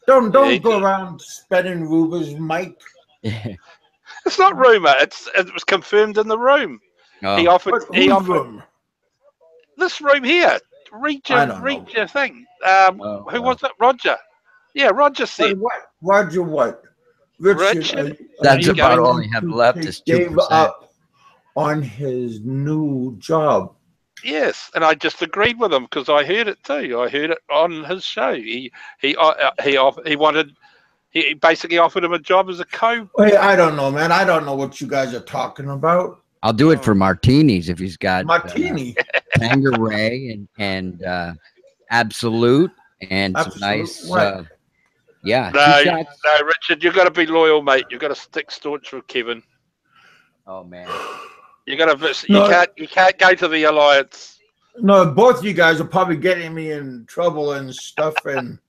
Don't Yeah, go around spreading rumors, Mike. It's not rumor. It was confirmed in the room. Oh. He offered. What, He whose offered room? this room here. Read I don't know. your thing. Oh, Who wow. was it? Roger. Yeah, Roger Wait, said. what? Roger what? Richard. Richard? That's you about go. all I have left is Gave 2%. up on his new job. Yes, and I just agreed with him because I heard it too. I heard it on his show. He basically offered him a job as a co. Hey, I don't know, man. I don't know what you guys are talking about. I'll do it for martinis if he's got Martini. Tanqueray and Absolute and some Absolute nice. what? Yeah, No, 2 shots. no, Richard, you've got to be loyal, mate. You've got to stick staunch with Kevin. Oh man. You got to. No. You can't go to the alliance. No, both of you guys are probably getting me in trouble and stuff, and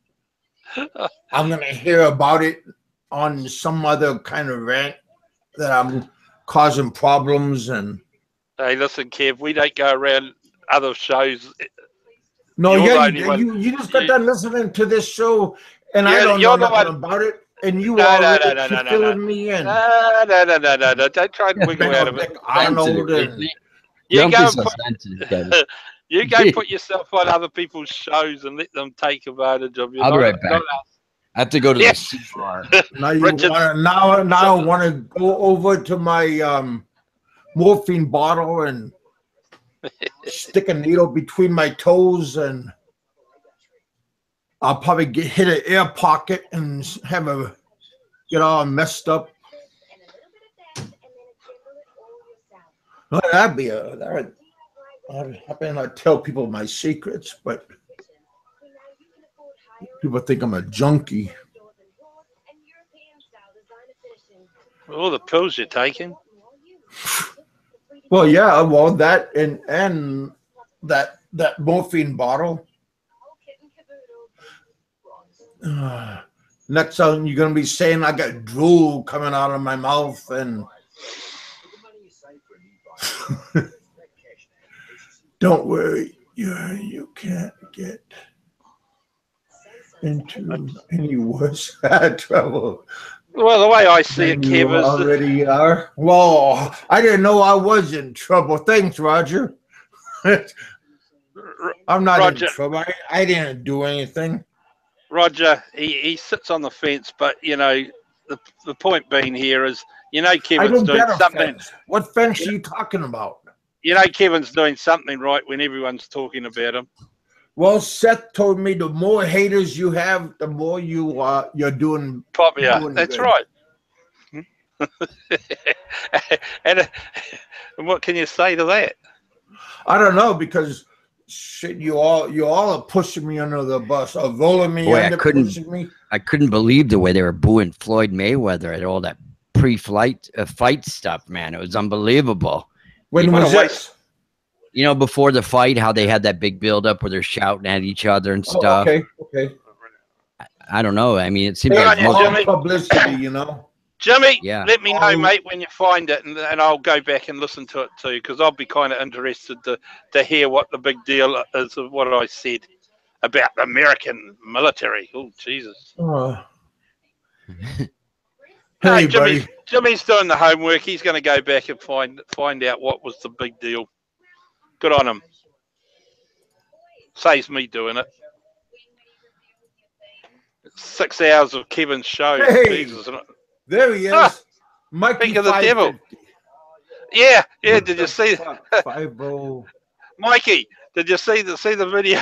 I'm gonna hear about it on some other kind of rant that I'm causing problems. And Hey, listen, Kev, we don't go around other shows. no, You're the yeah, only one. you just got done listening to this show, and I You're- don't know you're the nothing one- about it, and you No, already no, keep filling me in. No. Don't try and wiggle out of it. Arnold and You Don't go be and so put, sensitive, Kevin. you go put yourself on other people's shows and let them take advantage of you. I'll be Not- right back. not us. I have to go to Yeah. the seashore. now you Richard- want to now want to go over to my morphine bottle and stick a needle between my toes, and I'll probably hit an air pocket and get all messed up. Well, that'd be I'd happen to tell people my secrets, but people think I'm a junkie. All the pills you're taking. Well, yeah, well that and that morphine bottle. Next time you're gonna be saying I got drool coming out of my mouth, and don't worry, you can't get into any worse trouble Well, the way I see it, than you Kev, is already are. Well, I didn't know I was in trouble. Thanks, Roger. I'm not Roger. in trouble. I didn't do anything. Roger, he sits on the fence, but you know, the point being here is, you know, I Kevin's don't doing get a something. fence. What fence are you talking about? You know, Kevin's doing something right when everyone's talking about him. Well, Seth told me the more haters you have, the more you're doing. Popular. Doing That's good. right. and what can you say to that? I don't know, because shit, you all are pushing me under the bus, or rolling me Boy, I under, couldn't- pushing me. I couldn't believe the way they were booing Floyd Mayweather at all that pre-flight fight stuff, man. It was unbelievable. When What a was waste. this? You know, before the fight, how they had that big build-up where they're shouting at each other and Oh, stuff. okay. I don't know. I mean, it seems Good like on you, most, Jimmy. All publicity, you know. Jimmy, Yeah. let me know, mate, when you find it, and I'll go back and listen to it too, because I'll be kind of interested to hear what the big deal is of what I said about the American military. Oh, Jesus. No, Hey, buddy. Jimmy's doing the homework. He's going to go back and find out what was the big deal. Good on him. Saves me doing it. 6 hours of Kevin's show. Hey. Jesus. There he is. Ah, Mikey speak of the devil. 550. Yeah. Did you see, 50. Mikey? Did you see the video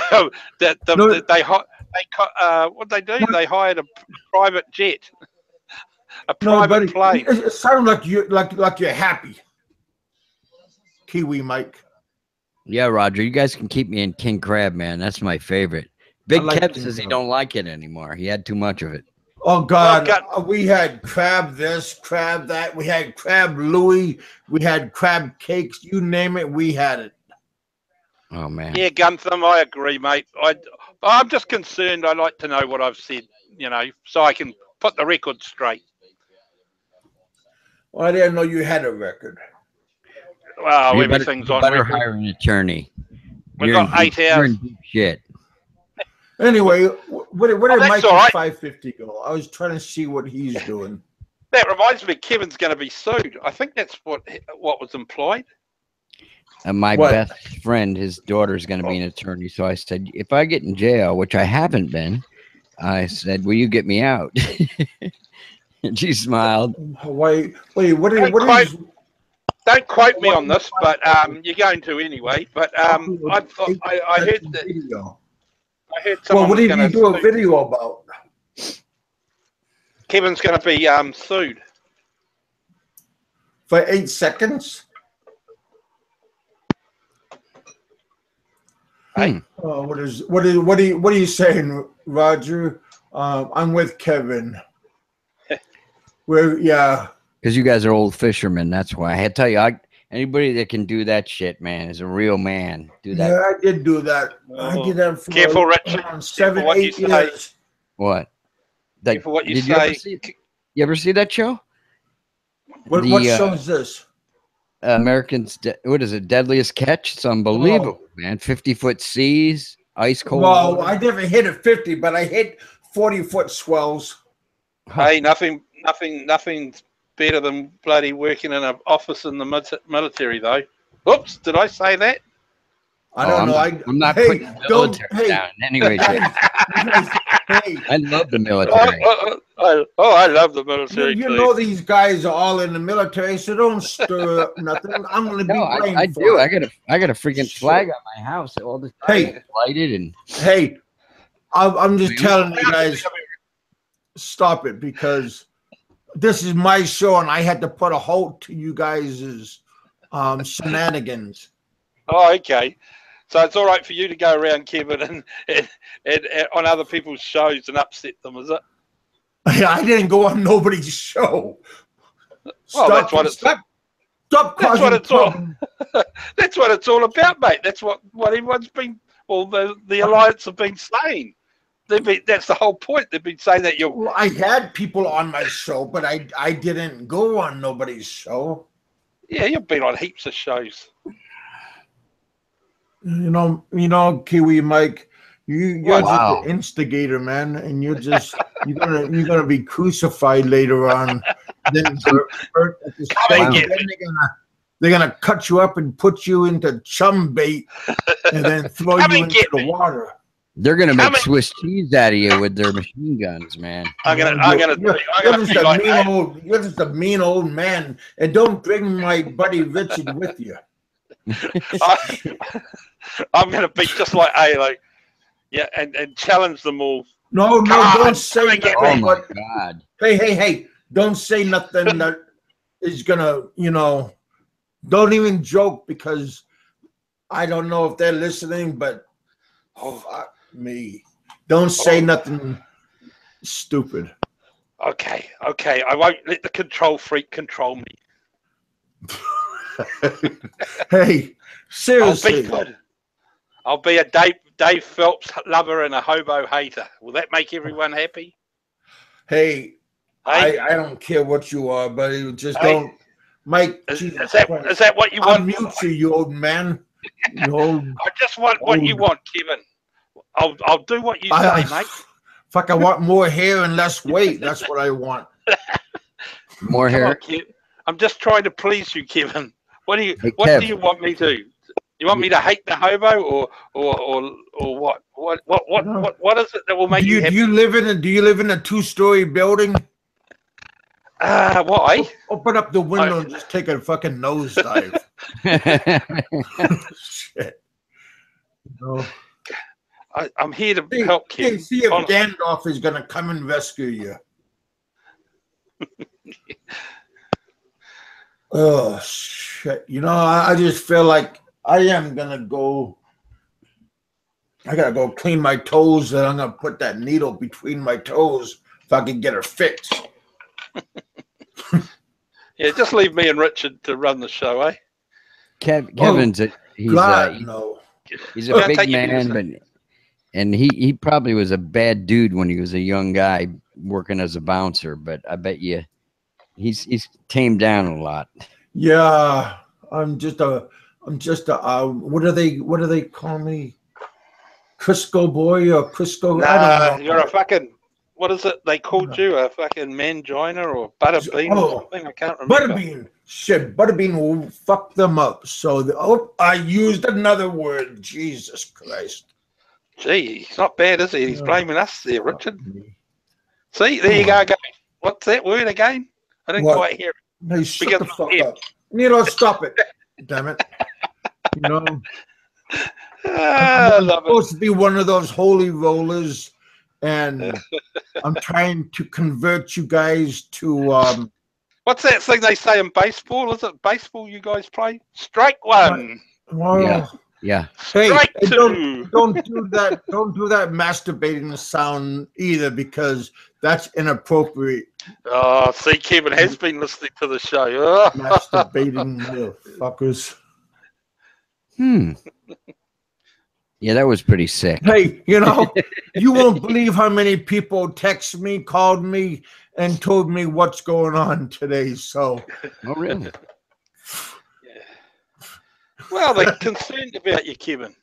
that No. that what they do? They hired a private jet, a No, private buddy. plane. It sounds like you're happy. Kiwi Mike. yeah, Roger, you guys can keep me in King Crab, man. That's my favorite. Big like Kev King says he Crab. don't like it anymore. He had too much of it. Oh God, Well, we had crab this, crab that. We had crab Louis. We had crab cakes. You name it, we had it. Oh man. Yeah, Gunther, I agree, mate. I'm just concerned. I like to know what I've said, you know, so I can put the record straight. Well, I didn't know you had a record. Well, You everything's you on better record. hire an attorney. We've You're got 8 you're hours. in deep shit. Anyway, where did that's Mikey all right. 550 go? I was trying to see what he's doing. That reminds me, Kevin's going to be sued. I think that's what was implied. And my What? best friend, his daughter's going to be an attorney. So I said, if I get in jail, which I haven't been, I said, will you get me out? And she smiled. Wait, what Hey, is Don't quote me on this, but you're going to anyway. But I heard that. Video. I heard Well, someone what was did going you do a video about? Kevin's going to be sued. For 8 seconds? Hey? What are you saying, Roger? I'm with Kevin. Yeah. Because you guys are old fishermen. That's why I had to tell you. Anybody that can do that shit, man, is a real man. Do that. Yeah, I did do that. I did that for Careful, Richard. 7, Careful 8 years. What? Careful what you did say. You ever see that show? What show is this? Americans, what is it? Deadliest Catch? It's unbelievable, man. 50-foot seas, ice cold. Well, water. I never hit a 50, but I hit 40-foot swells. Hey, nothing's better than bloody working in an office in the military, though. Oops, did I say that? I don't know. I'm not putting the military down anyway. I love the military. I love the military. You know these guys are all in the military, so don't stir up nothing. I'm going to be blamed I for do. it. I got a freaking flag on my house all the time. Hey, lighted and. Hey, I'm just telling you guys, stop it, because this is my show, and I had to put a halt to you guys' shenanigans. Oh, okay. So it's all right for you to go around, Kevin, and on other people's shows and upset them, is it? I didn't go on nobody's show. Well, that's what it's all about, mate. That's what everyone's been. Well, the alliance have been saying. That's the whole point. They've been saying that you're. Well, I had people on my show, but I didn't go on nobody's show. Yeah, you've been on heaps of shows. You know, Kiwi Mike, you're just the instigator, man, and you're gonna be crucified later on. Then they're gonna cut you up and put you into chum bait, and then throw you into the water. They're gonna make Swiss cheese out of you with their machine guns, man. You're just a mean old man, and don't bring my buddy Richard with you. I'm gonna be just like and challenge them all. No, don't say nothing. Oh my God! Hey! Don't say nothing that is gonna, don't even joke, because I don't know if they're listening, but fuck me. Don't say nothing stupid. Okay. I won't let the control freak control me. Hey, seriously. I'll be good. I'll be a Dave Phelps lover and a hobo hater. Will that make everyone happy? Hey, I don't care what you are, but just don't, Mike. Is that what you want? Mute you old man. I just want what you want, Kevin. I'll do what you say, mate. Fuck, I want more hair and less weight. That's what I want. More hair. On, I'm just trying to please you, Kevin. What do you want me to do? You want me to hate the hobo or what? What is it that will make you happy? Do you live in a 2-story building? Why? Open up the window and just take a fucking nosedive. Shit. I'm here to help Kevin. See if Gandalf is gonna come and rescue you. Oh shit! I just feel like I am gonna go. I gotta go clean my toes, and I'm gonna put that needle between my toes if I can get her fixed. Yeah, just leave me and Richard to run the show, eh? Kevin's he's a big man, and he probably was a bad dude when he was a young guy working as a bouncer. But I bet you he's tamed down a lot. Yeah, I'm just a what do they call me? Crisco boy or Crisco? Nah, I don't know. you're a fucking, what is it they called you? A fucking mangina or butterbean or something? I can't remember. Butterbean. Shit, Butterbean will fuck them up. So I used another word. Jesus Christ. Gee, he's not bad, is he? He's blaming us there, Richard. See, there you go. What's that word again? I didn't quite hear it. No, shut the fuck up. stop it. Damn it. I I'm love it. supposed to be one of those holy rollers, and I'm trying to convert you guys to What's that thing they say in baseball? Is it baseball you guys play? Strike one. well, Yeah. hey, Strike and two. don't do that. Don't do that masturbating sound either, because that's inappropriate. Oh, see, Kevin has been listening to the show. Oh. Masturbating motherfuckers. Yeah, that was pretty sick. Hey, you won't believe how many people text me, called me, and told me what's going on today. So, Oh, really? Well, they're concerned about you, Kevin.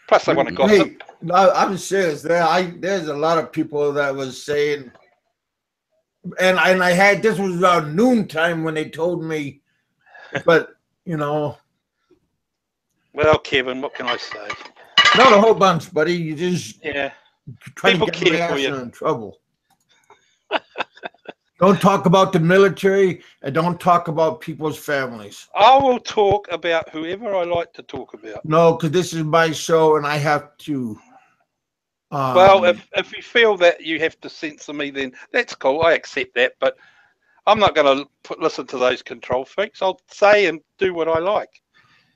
Plus, they want to gossip. hey, no, I'm serious. There's a lot of people that was saying, and I had, this was around noontime when they told me, but Well, Kevin, what can I say? not a whole bunch, buddy. You just trying People to get my care for ass you. in trouble. Don't talk about the military, and don't talk about people's families. I will talk about whoever I like to talk about. No, because this is my show, and I have to. Well, if you feel that you have to censor me, then that's cool. I accept that, but I'm not going to listen to those control freaks. I'll say and do what I like.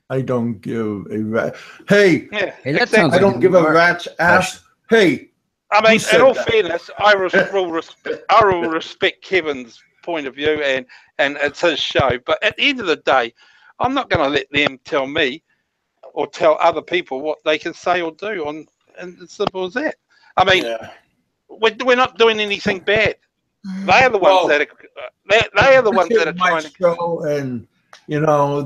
I don't give a rat. Hey, Yeah, Hey, that exactly. sounds I don't give a rat's ass. Hey, I mean, who said in all that? fairness, I will respect Kevin's point of view, and it's his show. But at the end of the day, I'm not going to let them tell me or tell other people what they can say or do. And it's simple as that. I mean, we're not doing anything bad. They are the ones that are. They are the ones that are trying to. Show, and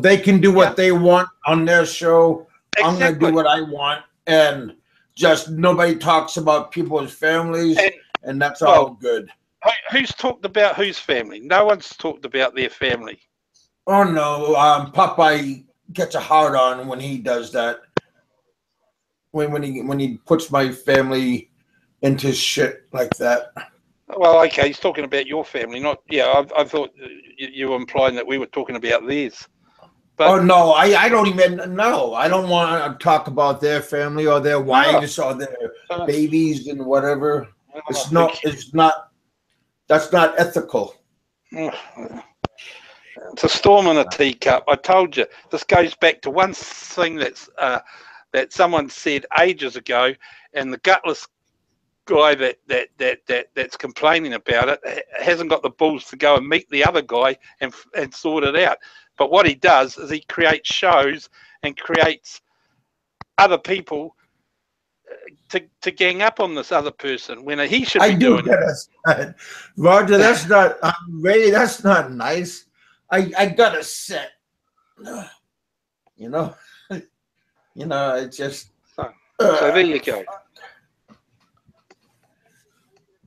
they can do what they want on their show. Exactly. I'm going to do what I want, and just nobody talks about people's families, and that's all good. Who's talked about whose family? No one's talked about their family. Oh no, Popeye gets a hard on when he does that. When he puts my family into shit like that. Well, okay, he's talking about your family, not I thought you were implying that we were talking about theirs. But, no, I don't even know. I don't want to talk about their family or their wives or their babies and whatever. It's not. That's not ethical. It's a storm in a teacup. I told you. This goes back to one thing that someone said ages ago, and the gutless guy that's complaining about it hasn't got the balls to go and meet the other guy and sort it out. But what he does is he creates shows and creates other people to gang up on this other person when he should be doing it. Roger, that's not Ray. That's not nice. I got a set. It's just. So there you go.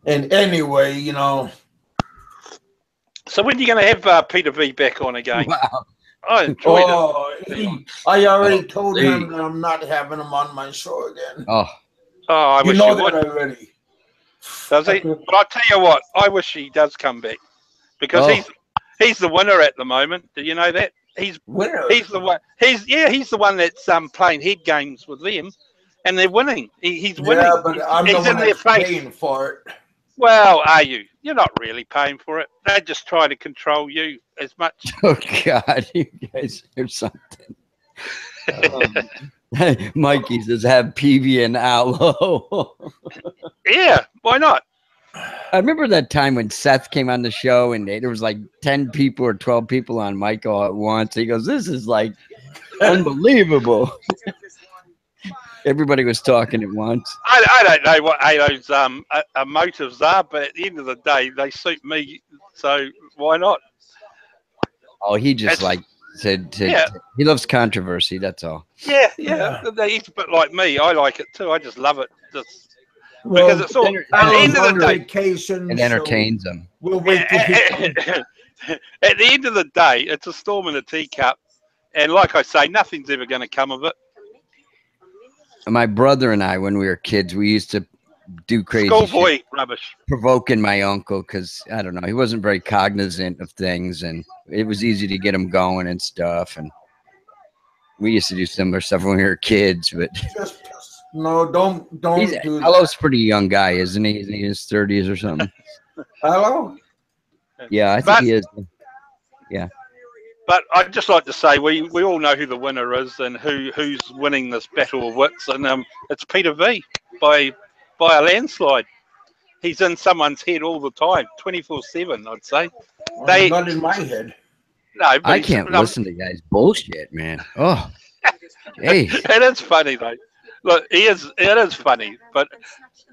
And anyway, So when are you going to have Peter V back on again? Wow. I enjoyed it. I already told him that I'm not having him on my show again. Oh, I wish know you that would. already. Does he? But I'll tell you what, I wish he does come back because he's the winner at the moment. Do you know that? He's the one. He's the one that's playing head games with them, and they're winning. He's winning. Yeah, but I'm he's the in one their that's face. paying for it. Well, are you? You're not really paying for it. They're just trying to control you as much. oh God, you guys are something. Mikey says have PV and aloe. Yeah, why not? I remember that time when Seth came on the show and there was like 10 people or 12 people on Mike all at once. He goes, this is like unbelievable. Everybody was talking at once. I don't know what Alo's motives are, but at the end of the day, they suit me. So why not? Oh, he just he loves controversy. That's all. Yeah. He's a bit like me. I like it too. I just love it. Because it's all at the end of the day. It entertains them. We'll wait to hear. At the end of the day, it's a storm in a teacup, and like I say, nothing's ever going to come of it. My brother and I, when we were kids, we used to do crazy Schoolboy shit, rubbish. provoking my uncle because I don't know, he wasn't very cognizant of things, and it was easy to get him going and stuff. And we used to do similar stuff when we were kids, but Just no, don't do Hello's that. a pretty young guy, isn't he? Isn't he in his 30s or something? Hello? Yeah, I think But he is. Yeah. but I'd just like to say we all know who the winner is and who's winning this battle of wits, and it's Peter V by a landslide. He's in someone's head all the time, 24/7. I'd say. They Not in my head. no, but I can't listen to guys bullshit, man. Oh, hey. It is funny though. Look, it is funny, but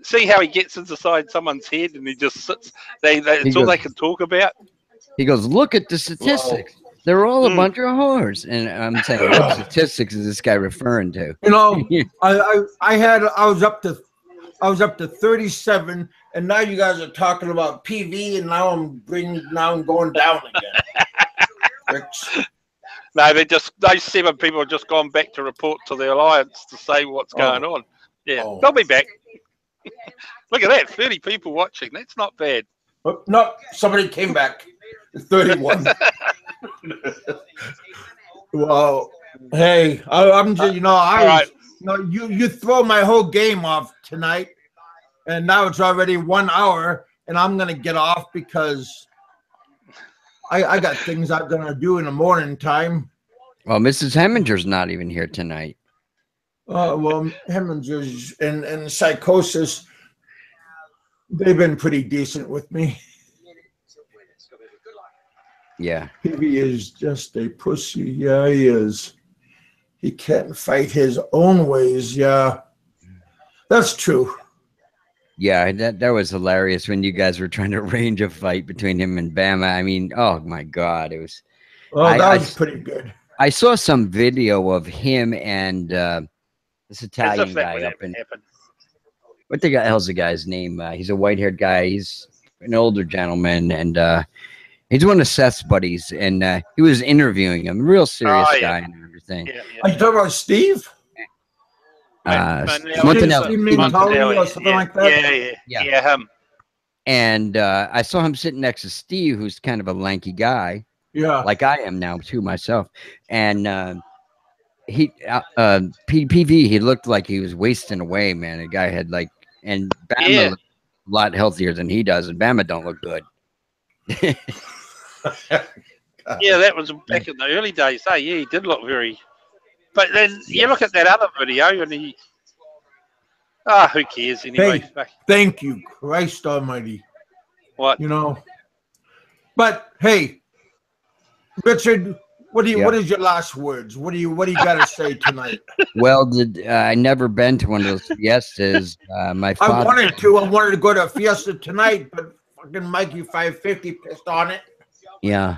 see how he gets inside someone's head and he just sits. It's all they can talk about. He goes, look at the statistics. They're all a Mm. bunch of whores. And I'm saying, what statistics is this guy referring to? You know, I was up to 37, and now you guys are talking about PV, and now I'm going down again. Rich. No, those 7 people have just gone back to report to the alliance to say what's going on. Yeah, Oh. they'll be back. Look at that, 30 people watching. That's not bad. Oh, no, somebody came back. 31. Well, hey, I'm just, right. you throw my whole game off tonight, and now it's already 1 hour, and I'm gonna get off because I got things I'm gonna do in the morning time. Well, Mrs. Hemminger's not even here tonight. Well, Hemingers and Psychosis, they've been pretty decent with me. Yeah. He is just a pussy. Yeah, he is. He can't fight his own ways. Yeah, that's true. Yeah, that was hilarious when you guys were trying to arrange a fight between him and Bama. I mean, oh my God, it was. Oh, that was pretty good. I saw some video of him and this Italian guy up in. What the hell's the guy's name? He's a white-haired guy. He's an older gentleman, and he's one of Seth's buddies. And he was interviewing him, real serious guy and everything. Yeah. Are you talking about Steve? Montanelli or something like that? Yeah, him. And I saw him sitting next to Steve, who's kind of a lanky guy. Yeah, like I am now too myself. And PV, he looked like he was wasting away, man. The guy had and Bama looked a lot healthier than he does, and Bama don't look good. Yeah, that was back in the early days. Yeah, he did look very. But then you look at that other video, and he. Who cares anyway? Hey, thank you, Christ Almighty. What? But hey, Richard, what is your last words? What do you got to say tonight? Well, I never been to one of those fiestas. My father. I wanted to go to a fiesta tonight, but fucking Mikey 550 pissed on it. Yeah,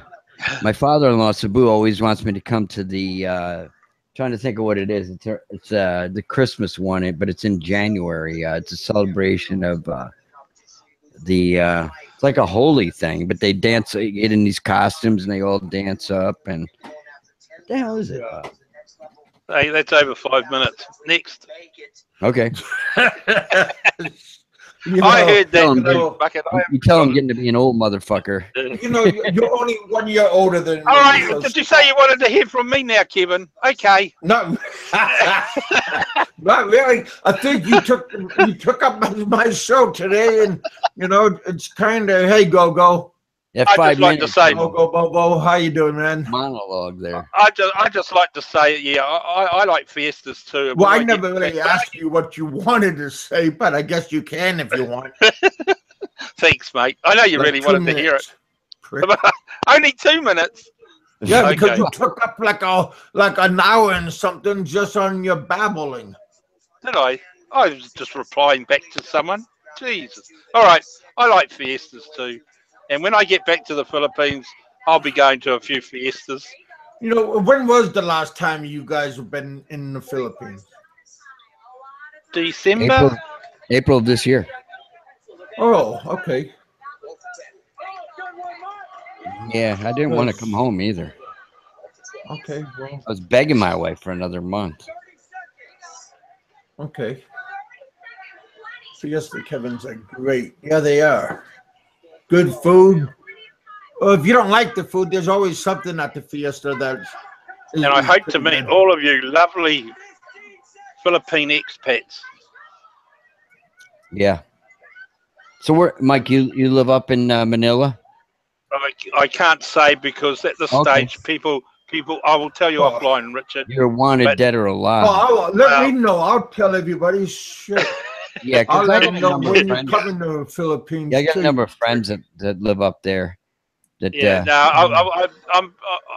my father-in-law Sabu always wants me to come to the. Trying to think of what it is. It's the Christmas one, but it's in January. It's a celebration of it's like a holy thing, but they dance, they get in these costumes and they all dance up. And what the hell is it? Hey, that's over 5 minutes. Next. Okay. I heard that. You tell him getting to be an old motherfucker. You're only 1 year older than me. All right. Did you say you wanted to hear from me now, Kevin? Okay. No, not really. I think you took up my show today, and it's kind of hey go. Yeah, I just like to say, Bo, how you doing, man? Monologue there. I just like to say, yeah, I like fiestas too. Well, I never really asked you what you wanted to say, but I guess you can if you want. Thanks, mate. I know you really wanted to hear it. Only 2 minutes. Yeah, because you took up like an hour and something just on your babbling. Did I? I was just replying back to someone. Jesus. All right. I like fiestas too. And when I get back to the Philippines, I'll be going to a few fiestas. When was the last time you guys have been in the Philippines? December? April of this year. Oh, okay. Yeah, I didn't want to come home either. Okay, well. I was begging my wife for another month. Okay. Fiesta Kevin's are great. Yeah, they are. Good food. Well, if you don't like the food, there's always something at the Fiesta that's. And I hope to meet all of you lovely Philippine expats. Yeah. So where, Mike, you live up in Manila? I can't say because at this stage, people. I will tell you offline, Richard. You're wanted, dead or alive. Oh, let me know. I'll tell everybody. Shit. Yeah, I'll because let I got them a know number when of you're friends. coming to the Philippines. Yeah, I got too. a number of friends that live up there. That Yeah, no,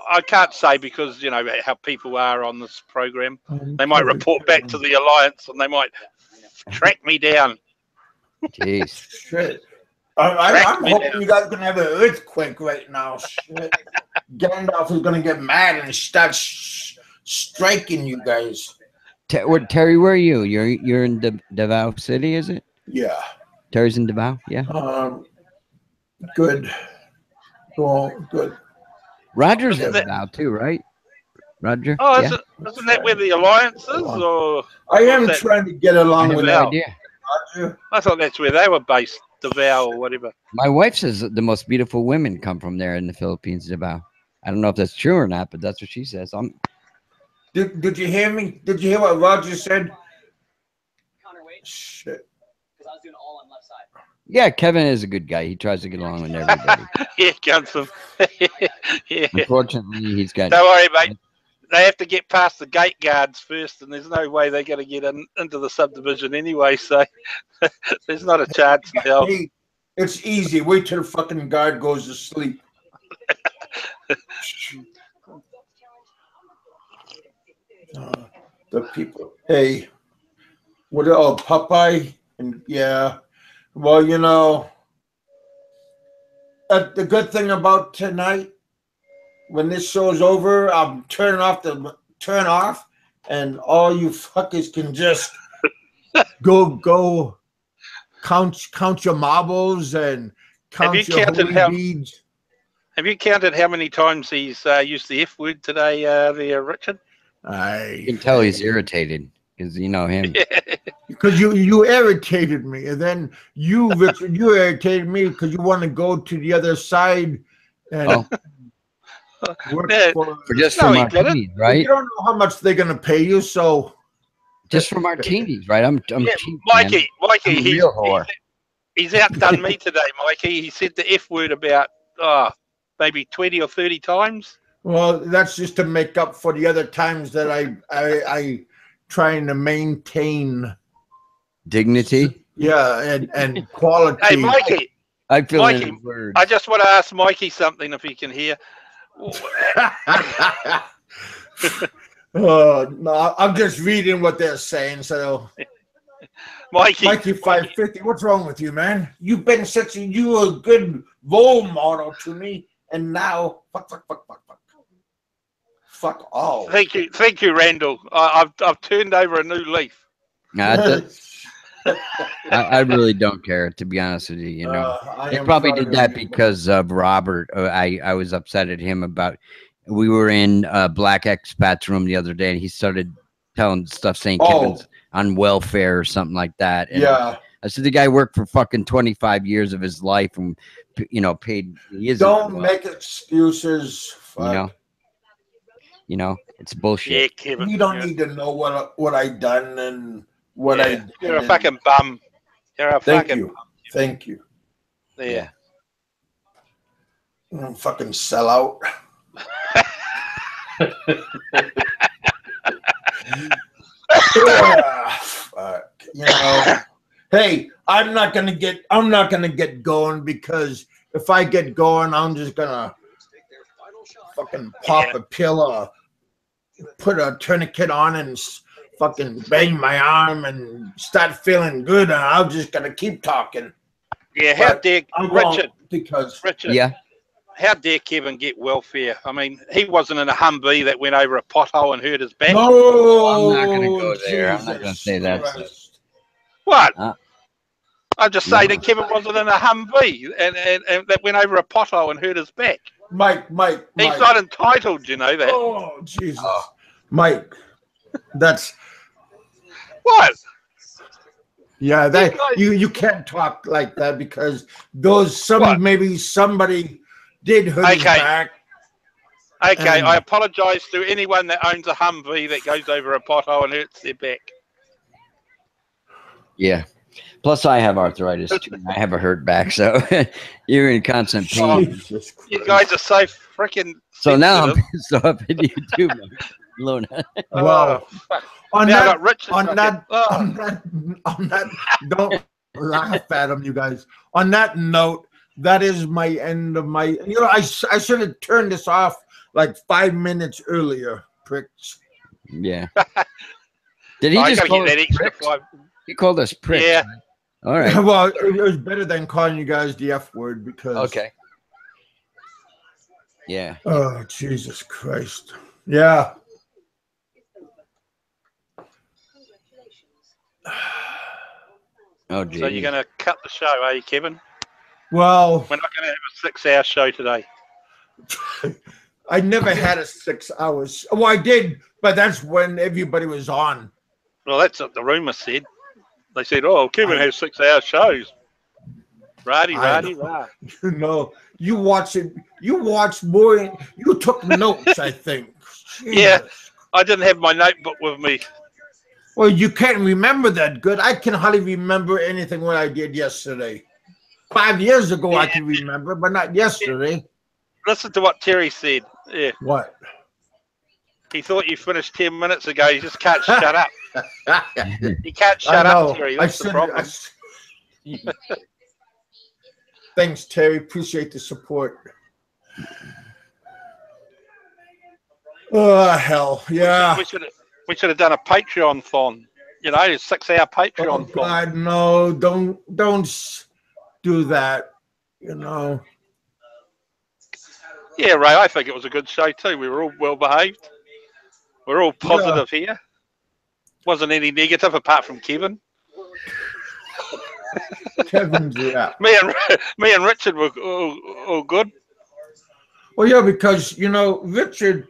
I can't say because you know how people are on this program. They might report back to the Alliance and they might track me down. Jeez. Shit. I'm hoping you guys are going to have an earthquake right now. Shit. Gandalf is going to get mad and start striking you guys. Terry, where are you? You're in Davao City, is it? Yeah. Terry's in Davao? Yeah. Good. Well, good. Roger's in Davao too, right? Roger? Oh, yeah. isn't that where the Alliance is? Or I am trying to get along with no that. idea. Roger. I thought that's where they were based, Davao or whatever. My wife says that the most beautiful women come from there in the Philippines, Davao. I don't know if that's true or not, but that's what she says. Did you hear me? Did you hear what Roger said? Shit. Yeah, Kevin is a good guy. He tries to get along with everybody. Yeah, Gunston. Yeah. Unfortunately, he's got. Don't worry, mate. They have to get past the gate guards first, and there's no way they're going to get into the subdivision anyway. So there's not a chance in hell. Hey, it's easy. Wait till the fucking guard goes to sleep. The people. Hey, what? Oh, Popeye, and yeah. Well, you know, the good thing about tonight, when this show's over, I'm turn off, and all you fuckers can just go count your marbles and count your holy beads. Have you counted how many times he's used the F word today, there, Richard? You can tell he's irritated because you know him. Because you irritated me, and then Richard, you irritated me because you want to go to the other side and work for just for martinis, right? You don't know how much they're gonna pay you, so just for martinis, right? I'm cheap, Mikey, man. He's outdone me today, Mikey. He said the F word about maybe 20 or 30 times. Well, that's just to make up for the other times that I trying to maintain dignity. Yeah, and quality. Hey, Mikey. I feel Mikey, words. I just want to ask Mikey something if he can hear. No, I'm just reading what they're saying. So, Mikey 550, what's wrong with you, man? You've been you a good role model to me, and now fuck all. Thank you, Randall. I've turned over a new leaf. I really don't care, to be honest with you. You know, they probably did that because of Robert. I was upset at him about. We were in Black Expat's room the other day, and he started telling stuff saying Kevin's on welfare or something like that. And yeah, I said the guy worked for fucking 25 years of his life, and paid. Don't make excuses. Fuck. You know, it's bullshit. Yeah, Kevin. You don't need to know what I done and what I did. You're a fucking bum. You're a fucking bum. Thank you. Yeah. Fucking sell out. Fuck. Hey, I'm not gonna get going because if I get going, I'm just gonna fucking pop a pill or put a tourniquet on and fucking bang my arm and start feeling good, and I'm just gonna keep talking. Yeah, how dare Richard? Richard, yeah, how dare Kevin get welfare? I mean, he wasn't in a Humvee that went over a pothole and hurt his back. No, I'm not gonna go there. I'm not gonna say that. What? I'm just saying that Kevin wasn't in a Humvee and that went over a pothole and hurt his back. Mike. He's not entitled, you know that. Oh, Jesus. Mike, that's... What? Yeah, that guys- you can't talk like that because those What? maybe somebody did hurt his Okay. back. Okay, And- I apologise to anyone that owns a Humvee that goes over a pothole and hurts their back. Yeah. Plus, I have arthritis too. I have a hurt back, so you're in constant pain. Jesus You Christ. guys are so freaking. So now I'm sensitive. pissed off at you too, Luna. Wow. Oh, fuck. On Now I that, got Richard on fucking- that, oh. on that, don't laugh at them, you guys. On that note, that is my end of my. You know, I should have turned this off like 5 minutes earlier, pricks. Yeah. Did he I just gotta call get us that extra pricks? 5. He called us pricks. Yeah. Right? All right. Well, it was better than calling you guys the F word because. Okay. Yeah. Oh, Jesus Christ. Yeah. Oh, geez. So you're gonna cut the show, are you, Kevin? Well, We're not gonna have a 6-hour show today. I never had a 6 hours. Well, I did, but that's when everybody was on. Well, that's what the rumour said. They said, "Oh, Kevin has 6-hour shows." Righty, I righty, right. You know, you watch it. You watched more. You took notes, I think. Yeah. Jesus. I didn't have my notebook with me. Well, you can't remember that good. I can hardly remember anything what I did yesterday. 5 years ago, I can remember, but not yesterday. Listen to what Terry said. Yeah, What? he thought you finished 10 minutes ago. You just can't shut up. You can't I shut know. up, Terry. I That's the should. problem. Thanks, Terry. Appreciate the support. Oh hell, yeah. We should have done a Patreon thon. You know, a 6-hour Oh Patreon thon. God, no! Don't do that. You know. Yeah, Ray. I think it was a good show too. We were all well behaved. We're all positive here. Wasn't any negative apart from Kevin. Kevin's yeah. Me and Richard were all good. Well, yeah, because you know Richard,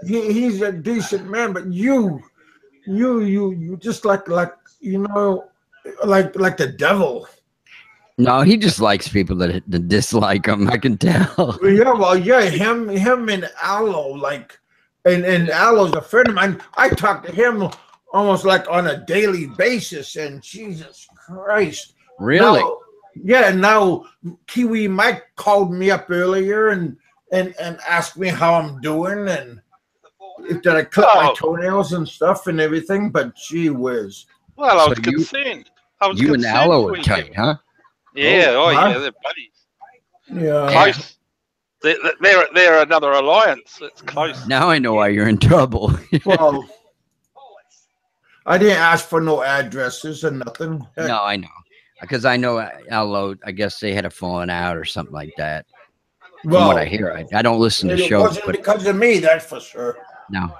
he's a decent man, but you just like you know, like the devil. No, he just likes people that dislike him. I can tell. Yeah, well, yeah, him and Aloe, like, and Aloe's a friend of mine. I talk to him almost like on a daily basis, and Jesus Christ, Really? Now, yeah. Now Kiwi Mike called me up earlier and asked me how I'm doing and if did I cut my toenails and stuff and everything. But gee whiz, Well, I was So you- concerned. I was You and concerned Aloe for are you, tight, Kevin. huh? Yeah, Oh, yeah, huh? they're buddies. yeah. Close. They're another alliance. It's close. Now I know why you're in trouble. Well, I didn't ask for no addresses or nothing. Heck, No, I know. Because I know Aloe, I guess they had a falling out or something like that. From well, what I hear. I don't listen to it shows, wasn't but because of me, that's for sure. no.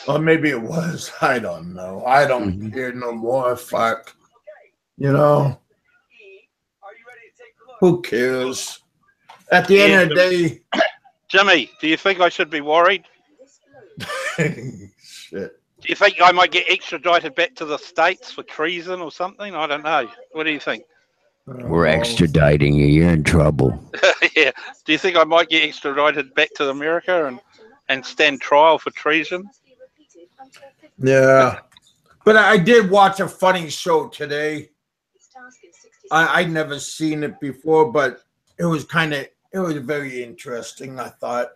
Or maybe it was. I don't know. I don't Mhm. hear no more. Fuck. You know, who cares? At the end of the day, Jimmy, do you think I should be worried? shit. Do you think I might get extradited back to the States for treason or something? I don't know. What do you think? We're extraditing you. You're in trouble. Yeah. Do you think I might get extradited back to America and stand trial for treason? Yeah. But I did watch a funny show today. I'd never seen it before, but it was very interesting, I thought.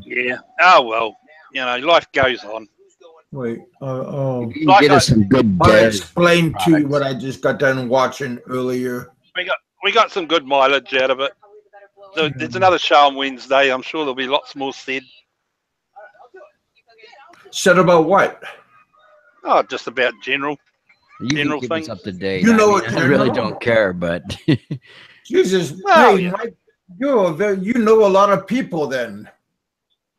Yeah. Oh, well. You know, life goes on. Wait. Oh. You can get us some good I'll dairy explain to you products. what I just got done watching earlier. We got some good mileage out of it. There's another show on Wednesday. I'm sure there'll be lots more said. Said about what? Oh, just about general. You can general keep us thing. up to date. You know I what mean, I really general- don't care, but Jesus, Well, hey, yeah. Mike, you know a lot of people then.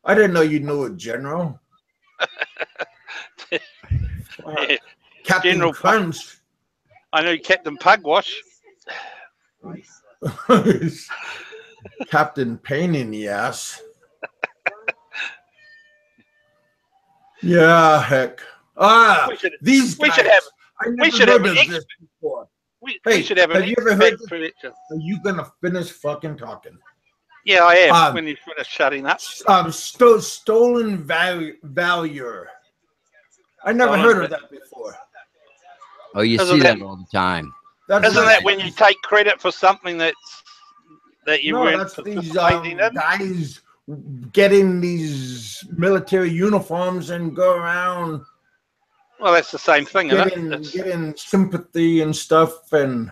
I didn't know you knew a general. Yeah. Captain General Crunch. I know Captain Pugwash. Captain Pain in the ass. Yeah, heck. Ah, We should, these guys. we should have. I never We should heard have of an this before. We Hey, should have an have you ever heard expat prediction. Are you gonna finish fucking talking? Yeah, I am. When you finish shutting up. Stolen value. I never heard of that before. Oh, you Isn't see that- that all the time. That's Isn't that when you take credit for something that you no, weren't that's these participating in? guys getting these military uniforms and go around Well, that's the same thing, isn't it? getting sympathy and stuff. And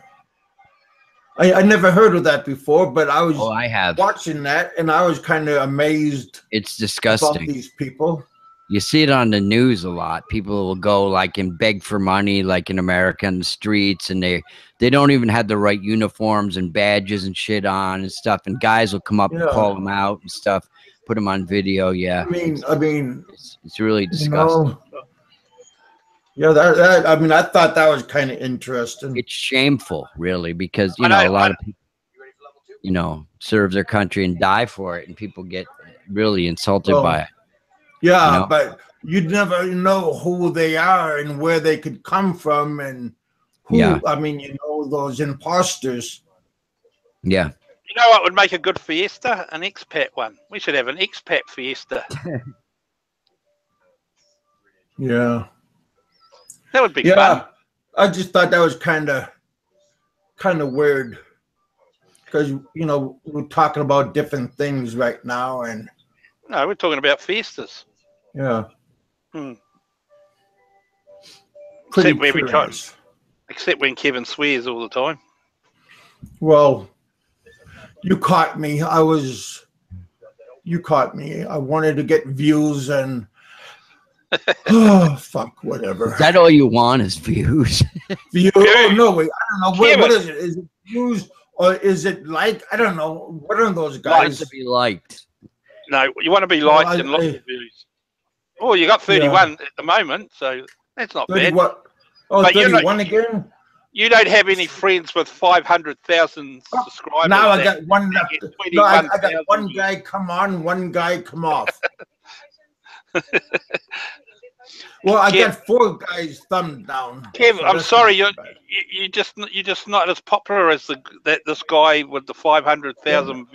I never heard of that before, but I was I have. watching that and I was kind of amazed It's about disgusting. these people. You see it on the news a lot. People will go like and beg for money, like in America in the streets, and they don't even have the right uniforms and badges and shit on and stuff. And guys will come up and call them out and stuff, put them on video. Yeah, I mean, it's really disgusting. Yeah, that I mean, I thought that was kind of interesting. It's shameful, really, because a lot of people, serve their country and die for it, and people get really insulted by it. Yeah, but you'd never know who they are and where they could come from, and who. Yeah. I mean, those imposters. Yeah. You know what would make a good fiesta? An expat one. We should have an expat fiesta. Yeah. That would be fun. I just thought that was kind of weird because we're talking about different things right now, and No, we're talking about fiestas. yeah. Except when Kevin swears all the time. Well, you caught me. You caught me. I wanted to get views and oh fuck, whatever. Is that all you want is views? Views? Oh no, wait. I don't know. What is it? Is it views or is it like? I don't know. What are those guys? To be liked. No, you want to be liked and lots of views. Oh, you got 31 at the moment, so that's not 30 bad. what? Oh, But 31 again? You don't have any friends with 500,000 subscribers. Now I got one left. No, I got 21,000 one guy come on, one guy come off. Well, I got 4 guys thumb down. Kev, so I'm that's sorry, not you're bad. just not as popular as this guy with the 500,000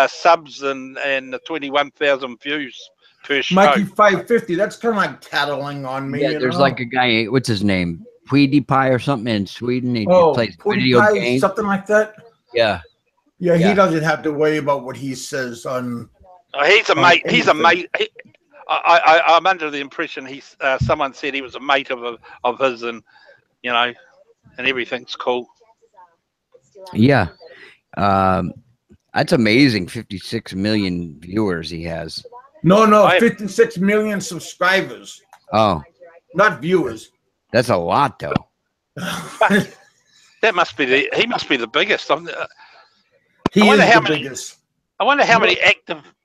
subs and the 21,000 views per show. Mikey 550. That's kind of like tattling on me. Yeah, there's like a guy. What's his name? PewDiePie or something in Sweden. He plays video PewDiePie, games. something like that. Yeah. Yeah, he doesn't have to worry about what he says on. He's a mate. anything. He's a mate. I'm under the impression someone said he was a mate of his, and and everything's cool. Yeah. That's amazing. 56 million viewers he has. No, 56 million subscribers, Oh, not viewers. that's a lot though. That must be he must be the biggest. He wonder is how the many- biggest. I wonder how many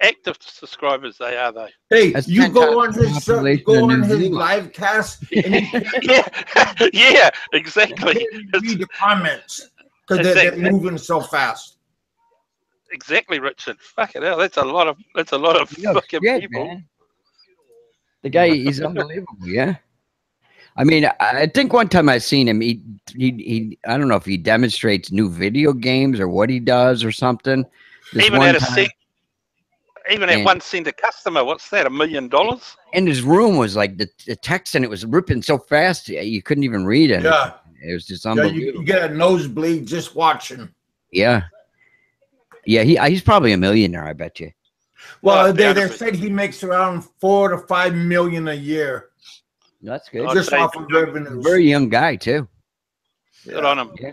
active subscribers they are, though. Hey, That's you 10 go times on the his population go of on New his Zealand. live cast and yeah, exactly. read the comments because they're Exactly. moving so fast. Exactly, Richard. Fuck it hell, that's a lot of fucking Shit, people. man. The guy, he's unbelievable. Yeah. I mean, I think one time I seen him. He I don't know if he demonstrates new video games or what he does or something. This Even one at time- at 1 cent a customer, what's that? $1 million? and his room was like the text, and it was ripping so fast you couldn't even read it. Yeah, It was just yeah, unbelievable. you get a nosebleed just watching. Yeah. Yeah, he's probably a millionaire, I bet you. Well, Well, they benefit. said he makes around 4 to 5 million a year That's good. I'd just say off of revenues. Very young guy too. Good on him. Yeah.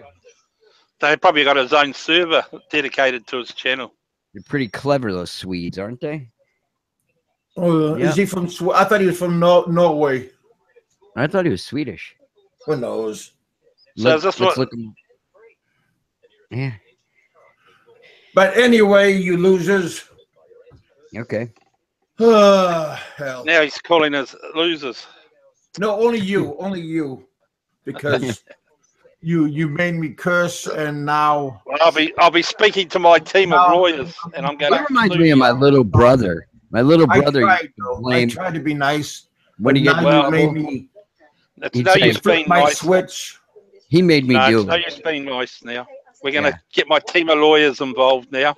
They probably got his own server dedicated to his channel. They're pretty clever, those Swedes, aren't they? Oh, Yeah. is he from? I thought he was from Norway. I thought he was Swedish. Who knows? So is this let's what- look him- Yeah. But anyway, you losers. Okay. Hell. Now he's calling us losers. No, only you, because you made me curse, and now Well, I'll be speaking to my team of No. lawyers, and I'm going That reminds me of my little brother. My little I brother tried, used to though. I blame. tried to be nice. when he get now you made me. It's He'd no say, use Flip being my nice. switch. he made me No, do it's no it. use being nice now. We're going to Yeah. get my team of lawyers involved now.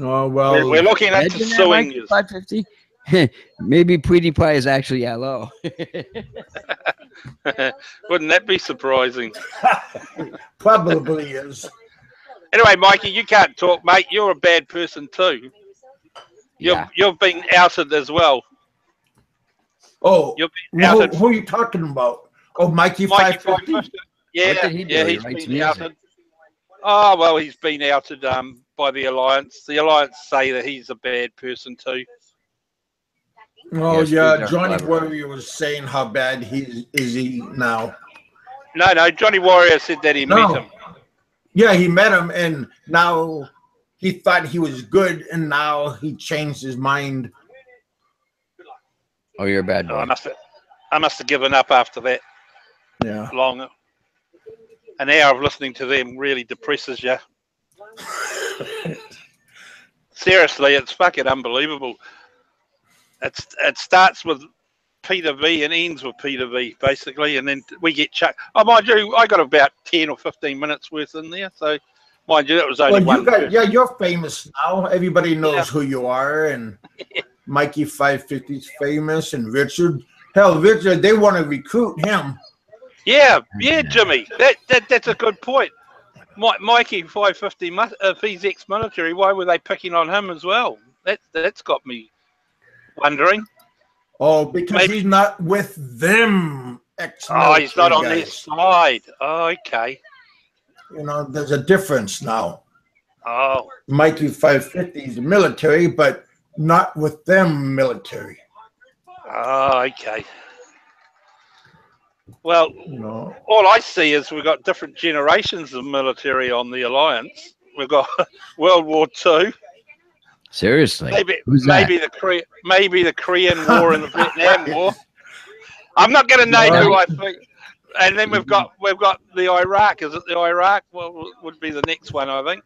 Oh well. We're looking into Imagine that, suing Mike, you. 550. Maybe Pretty Pie is actually hello. Wouldn't that be surprising? Probably is. Anyway, Mikey, you can't talk, mate. You're a bad person too. Yeah. You've been outed as well. Oh, You've been outed. who are you talking about? Oh, Mikey Mikey 550. 550. Yeah, What did he do? yeah, He he's writes been music. outed. Oh well, he's been outed by the Alliance. The Alliance say that he's a bad person too. Oh Yes, yeah, these are Johnny clever. Warrior was saying how bad he now. No, Johnny Warrior said that he met him. Yeah, he met him, and now he thought he was good, and now he changed his mind. Oh, you're a bad Oh, boy. I must have given up after that Yeah. long. An hour of listening to them really depresses you. Seriously, it's fucking unbelievable. It starts with Peter V and ends with Peter V, basically, and then we get chucked. Oh, mind you, I got about 10 or 15 minutes worth in there, so mind you, that was only one. You're famous now. Everybody knows who you are, and Mikey 550's famous, and Richard. Hell, Richard, they want to recruit him. Yeah, Jimmy. That's a good point. Mikey 550, if he's ex-military, why were they picking on him as well? That's got me wondering. Oh, because he's not with them. Oh, he's not on their side. Oh, okay. You know, there's a difference now. Oh. Mikey 550 is military, but not with them military. Oh, okay. Well, No. all I see is we've got different generations of military on the Alliance. We've got World War II. Seriously. Maybe the Korean War and the Vietnam War. I'm not going to name who I think. And then we've got the Iraq. Is it the Iraq? Well, would be the next one, I think.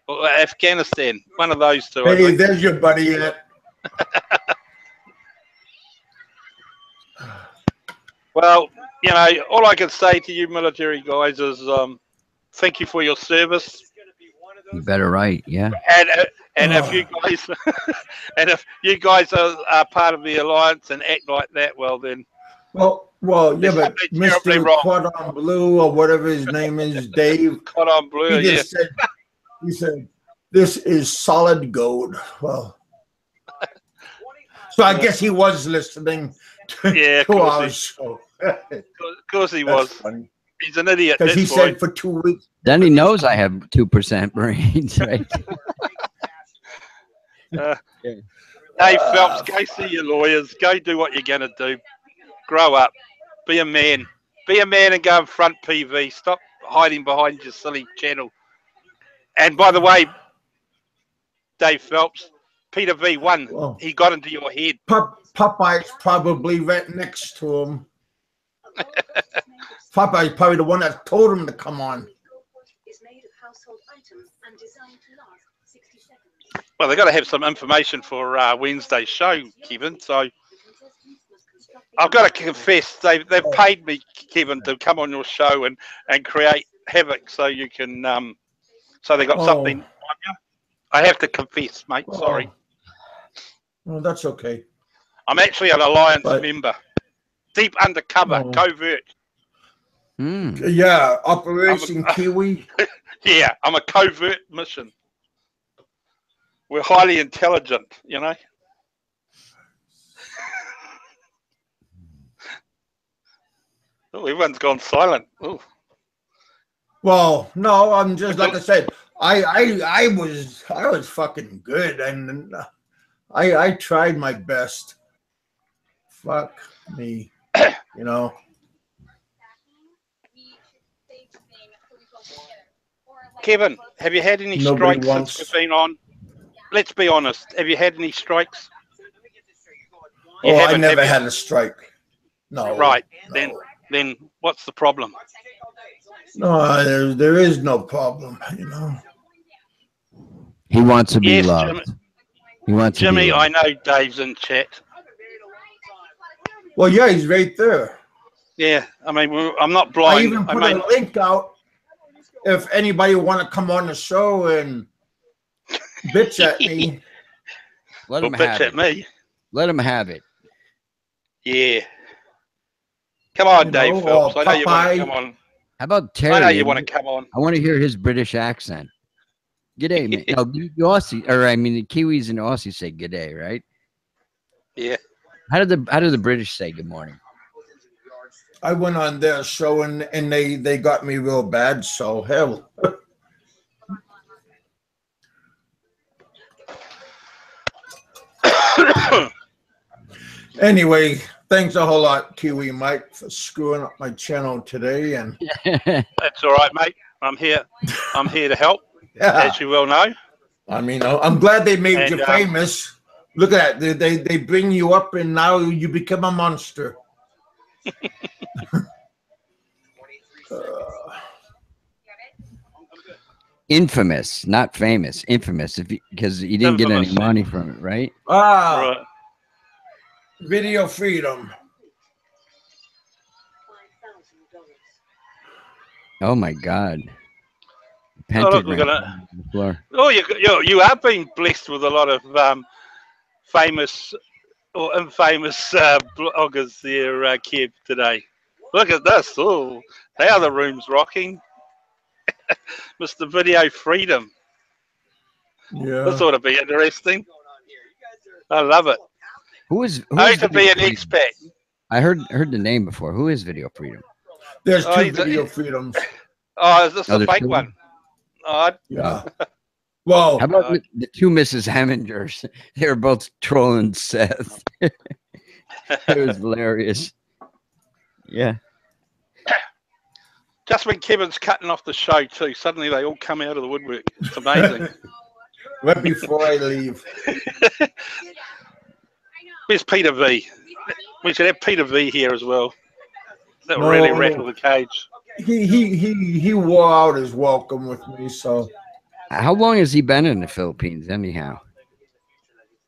Or Afghanistan. One of those two. Hey, there's your buddy. Well, you know, all I can say to you military guys is thank you for your service. You better write, yeah. And if you guys if you guys are part of the Alliance and act like that, well then. Well, yeah, but Mr. Cordon Bleu or whatever his name is, Dave. Cordon Bleu, he said, "This is solid gold." Well, so I guess he was listening to our show. Of course he was. Funny. He's an idiot. Because he said for 2 weeks. Then he knows I have 2% brains, right? Hey, Phelps, go see your lawyers. Go do what you're going to do. Grow up. Be a man. Be a man and go and front PV. Stop hiding behind your silly channel. And by the way, Dave Phelps, Peter V won. Well, he got into your head. Popeye's probably right next to him. Popeye's probably the one that told him to come on. Well, they've got to have some information for Wednesday's show, Kevin. So I've got to confess, they've paid me, Kevin, to come on your show and create havoc so you can so they got something on you. I have to confess, mate. Sorry. Well, that's okay. I'm actually an Alliance member. Deep undercover, covert. Yeah, Operation Kiwi. Yeah, I'm a covert mission. We're highly intelligent, you know. Oh, everyone's gone silent. Oh. Well, no, I'm just like I said. I was fucking good, and I tried my best. Fuck me, you know. Kevin, have you had any strikes since we've been on? Let's be honest. Have you had any strikes? I never had a strike. No. Right. No. Then what's the problem? No, there is no problem, you know. He wants to be loved. Jimmy, I know Dave's in chat. Well, yeah, he's right there. Yeah, I mean, I'm not I blind. even put a link out if anybody want to come on the show and bitch at me. Let him bitch have at it. me. Let him have it. Yeah. Come on, You Dave know, Phelps. I know you want Popeye. to come on. How about Terry? I know you want to come on. I want to hear his British accent. G'day, man. No, the Aussie, or I mean, the Kiwis and Aussies say g'day, right? Yeah. How did the British say good morning? I went on their show and they got me real bad. So hell. Anyway, thanks a whole lot, Kiwi Mike, for screwing up my channel today. And that's all right, mate. I'm here. I'm here to help, yeah, as you well know. I mean, I'm glad they made you famous. Look at that. They bring you up, and now you become a monster. Infamous, not famous. Infamous, because you didn't get any money from it, right? Ah, Right. video freedom. Oh my God! Oh, look, we're gonna. Oh, you have been blessed with a lot of famous or infamous bloggers there, Kev, today. Look at this. Oh, now the room's rocking. Mr. Video Freedom. Yeah. This ought to be interesting. I love it. Who is to be an expat? I heard the name before. Who is Video Freedom? There's two Video Freedoms. Oh, is this the fake one? Yeah. Well, how about the two Mrs. Hemmingers? They were both trolling Seth. It was hilarious. Yeah. Just when Kevin's cutting off the show too, suddenly they all come out of the woodwork. It's amazing. Right before I leave. Where's Peter V? We should have Peter V here as well. That will really rattle the cage. He wore out his welcome with me. So, how long has he been in the Philippines, anyhow?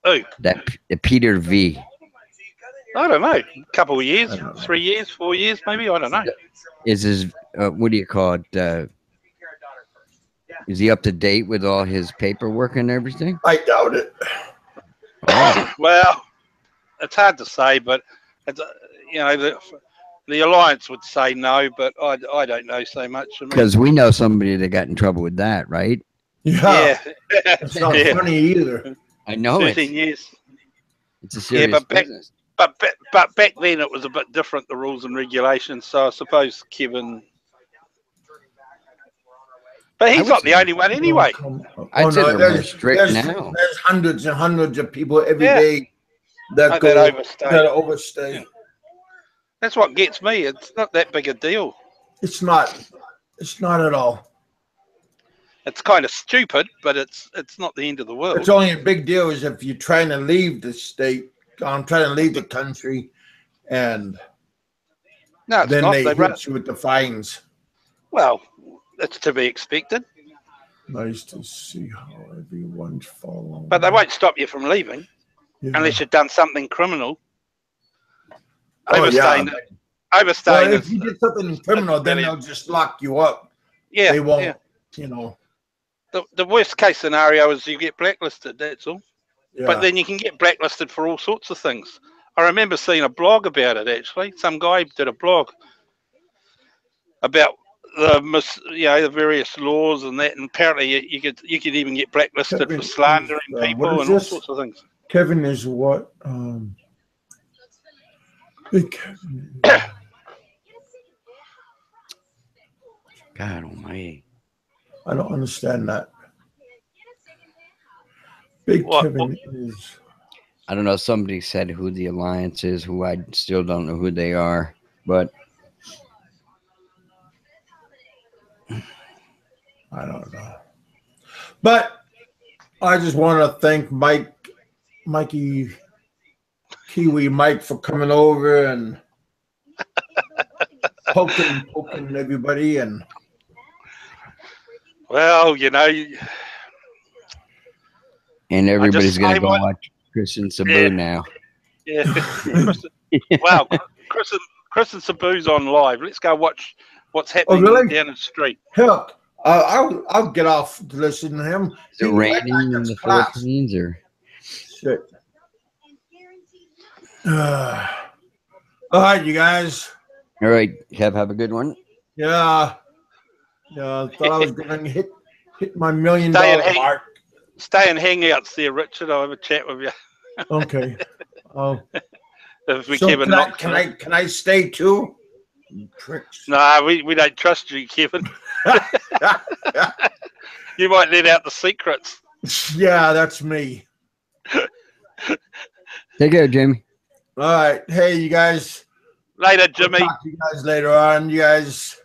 Oh, that Peter V. I don't know. A couple of years, 3 years, 4 years, maybe. I don't know. Is his what do you call it? Is he up to date with all his paperwork and everything? I doubt it. Oh. Well, it's hard to say, but it's, you know, the alliance would say no, but I don't know so much. Because we know somebody that got in trouble with that, right? Yeah. It's not funny either. I know 13 years. It's a serious business. But back then it was a bit different, the rules and regulations. So I suppose Kevin. But he's not the only one anyway. I'd say they're more strict now. There's hundreds and hundreds of people every day that overstay. That's what gets me. It's not that big a deal. It's not. It's not at all. It's kind of stupid, but it's not the end of the world. It's only a big deal is if you're trying to leave the state. I'm trying to leave the country, and then they hit you with the fines. Well, that's to be expected. Nice to see how everyone's following. But they won't stop you from leaving unless you've done something criminal. Overstaying. Overstaying. Well, if you did something criminal, then they'll just lock you up. Yeah, they won't. You know. The worst case scenario is you get blacklisted. That's all. Yeah. But then you can get blacklisted for all sorts of things. I remember seeing a blog about it. Actually, some guy did a blog about the various laws and that. And apparently, you could even get blacklisted Kevin for slandering people and all sorts of things. Kevin is what? Big Kevin. God Almighty! I don't understand that. Big Kevin is. I don't know. Somebody said who the alliance is, who I still don't know who they are, but I don't know. But I just want to thank Mikey, Kiwi Mike for coming over and poking everybody. And well, you know. And everybody's going to go watch Christian Sabu now. Yeah. Wow, Chris and Sabu's on live. Let's go watch what's happening really? down the street. Heck, I'll get off to listen to him. Is it raining in the class. Philippines or? Shit. All right, you guys. All right, Kev, have a good one. Yeah. Yeah, I thought I was gonna hit my $1 million mark. Stay in hangouts there, Richard. I'll have a chat with you. Okay. If we So keep it not. can I stay too? You pricks. No, we don't trust you, Kevin. You might let out the secrets. Yeah, that's me. Take care, Jamie. All right. Hey, you guys. Later, I'll Jimmy. talk to you guys later on. You guys.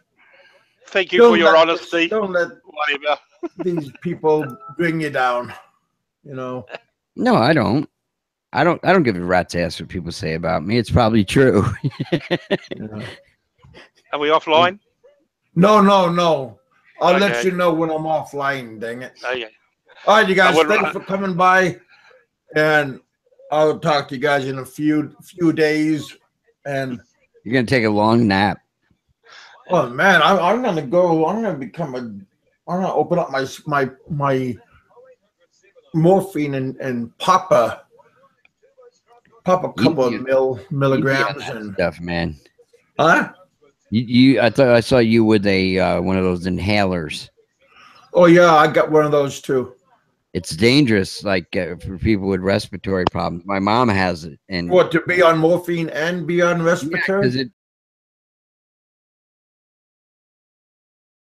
Thank you for your honesty. Don't let Whatever. these people bring you down. You know. No, I don't. I don't give a rat's ass what people say about me. It's probably true. Yeah. Are we offline? No. I'll let Okay. you know when I'm offline, dang it. Okay. All right, you guys, I would- thanks for coming by. And I'll talk to you guys in a few days. And You're gonna take a long nap. oh man, I'm gonna go. I'm gonna open up my morphine and pop a couple You- of milligrams That and stuff, man. huh? I thought I saw you with a one of those inhalers. Oh yeah, I got one of those too. It's dangerous, like for people with respiratory problems. My mom has it, and What, to be on morphine and be on respiratory? because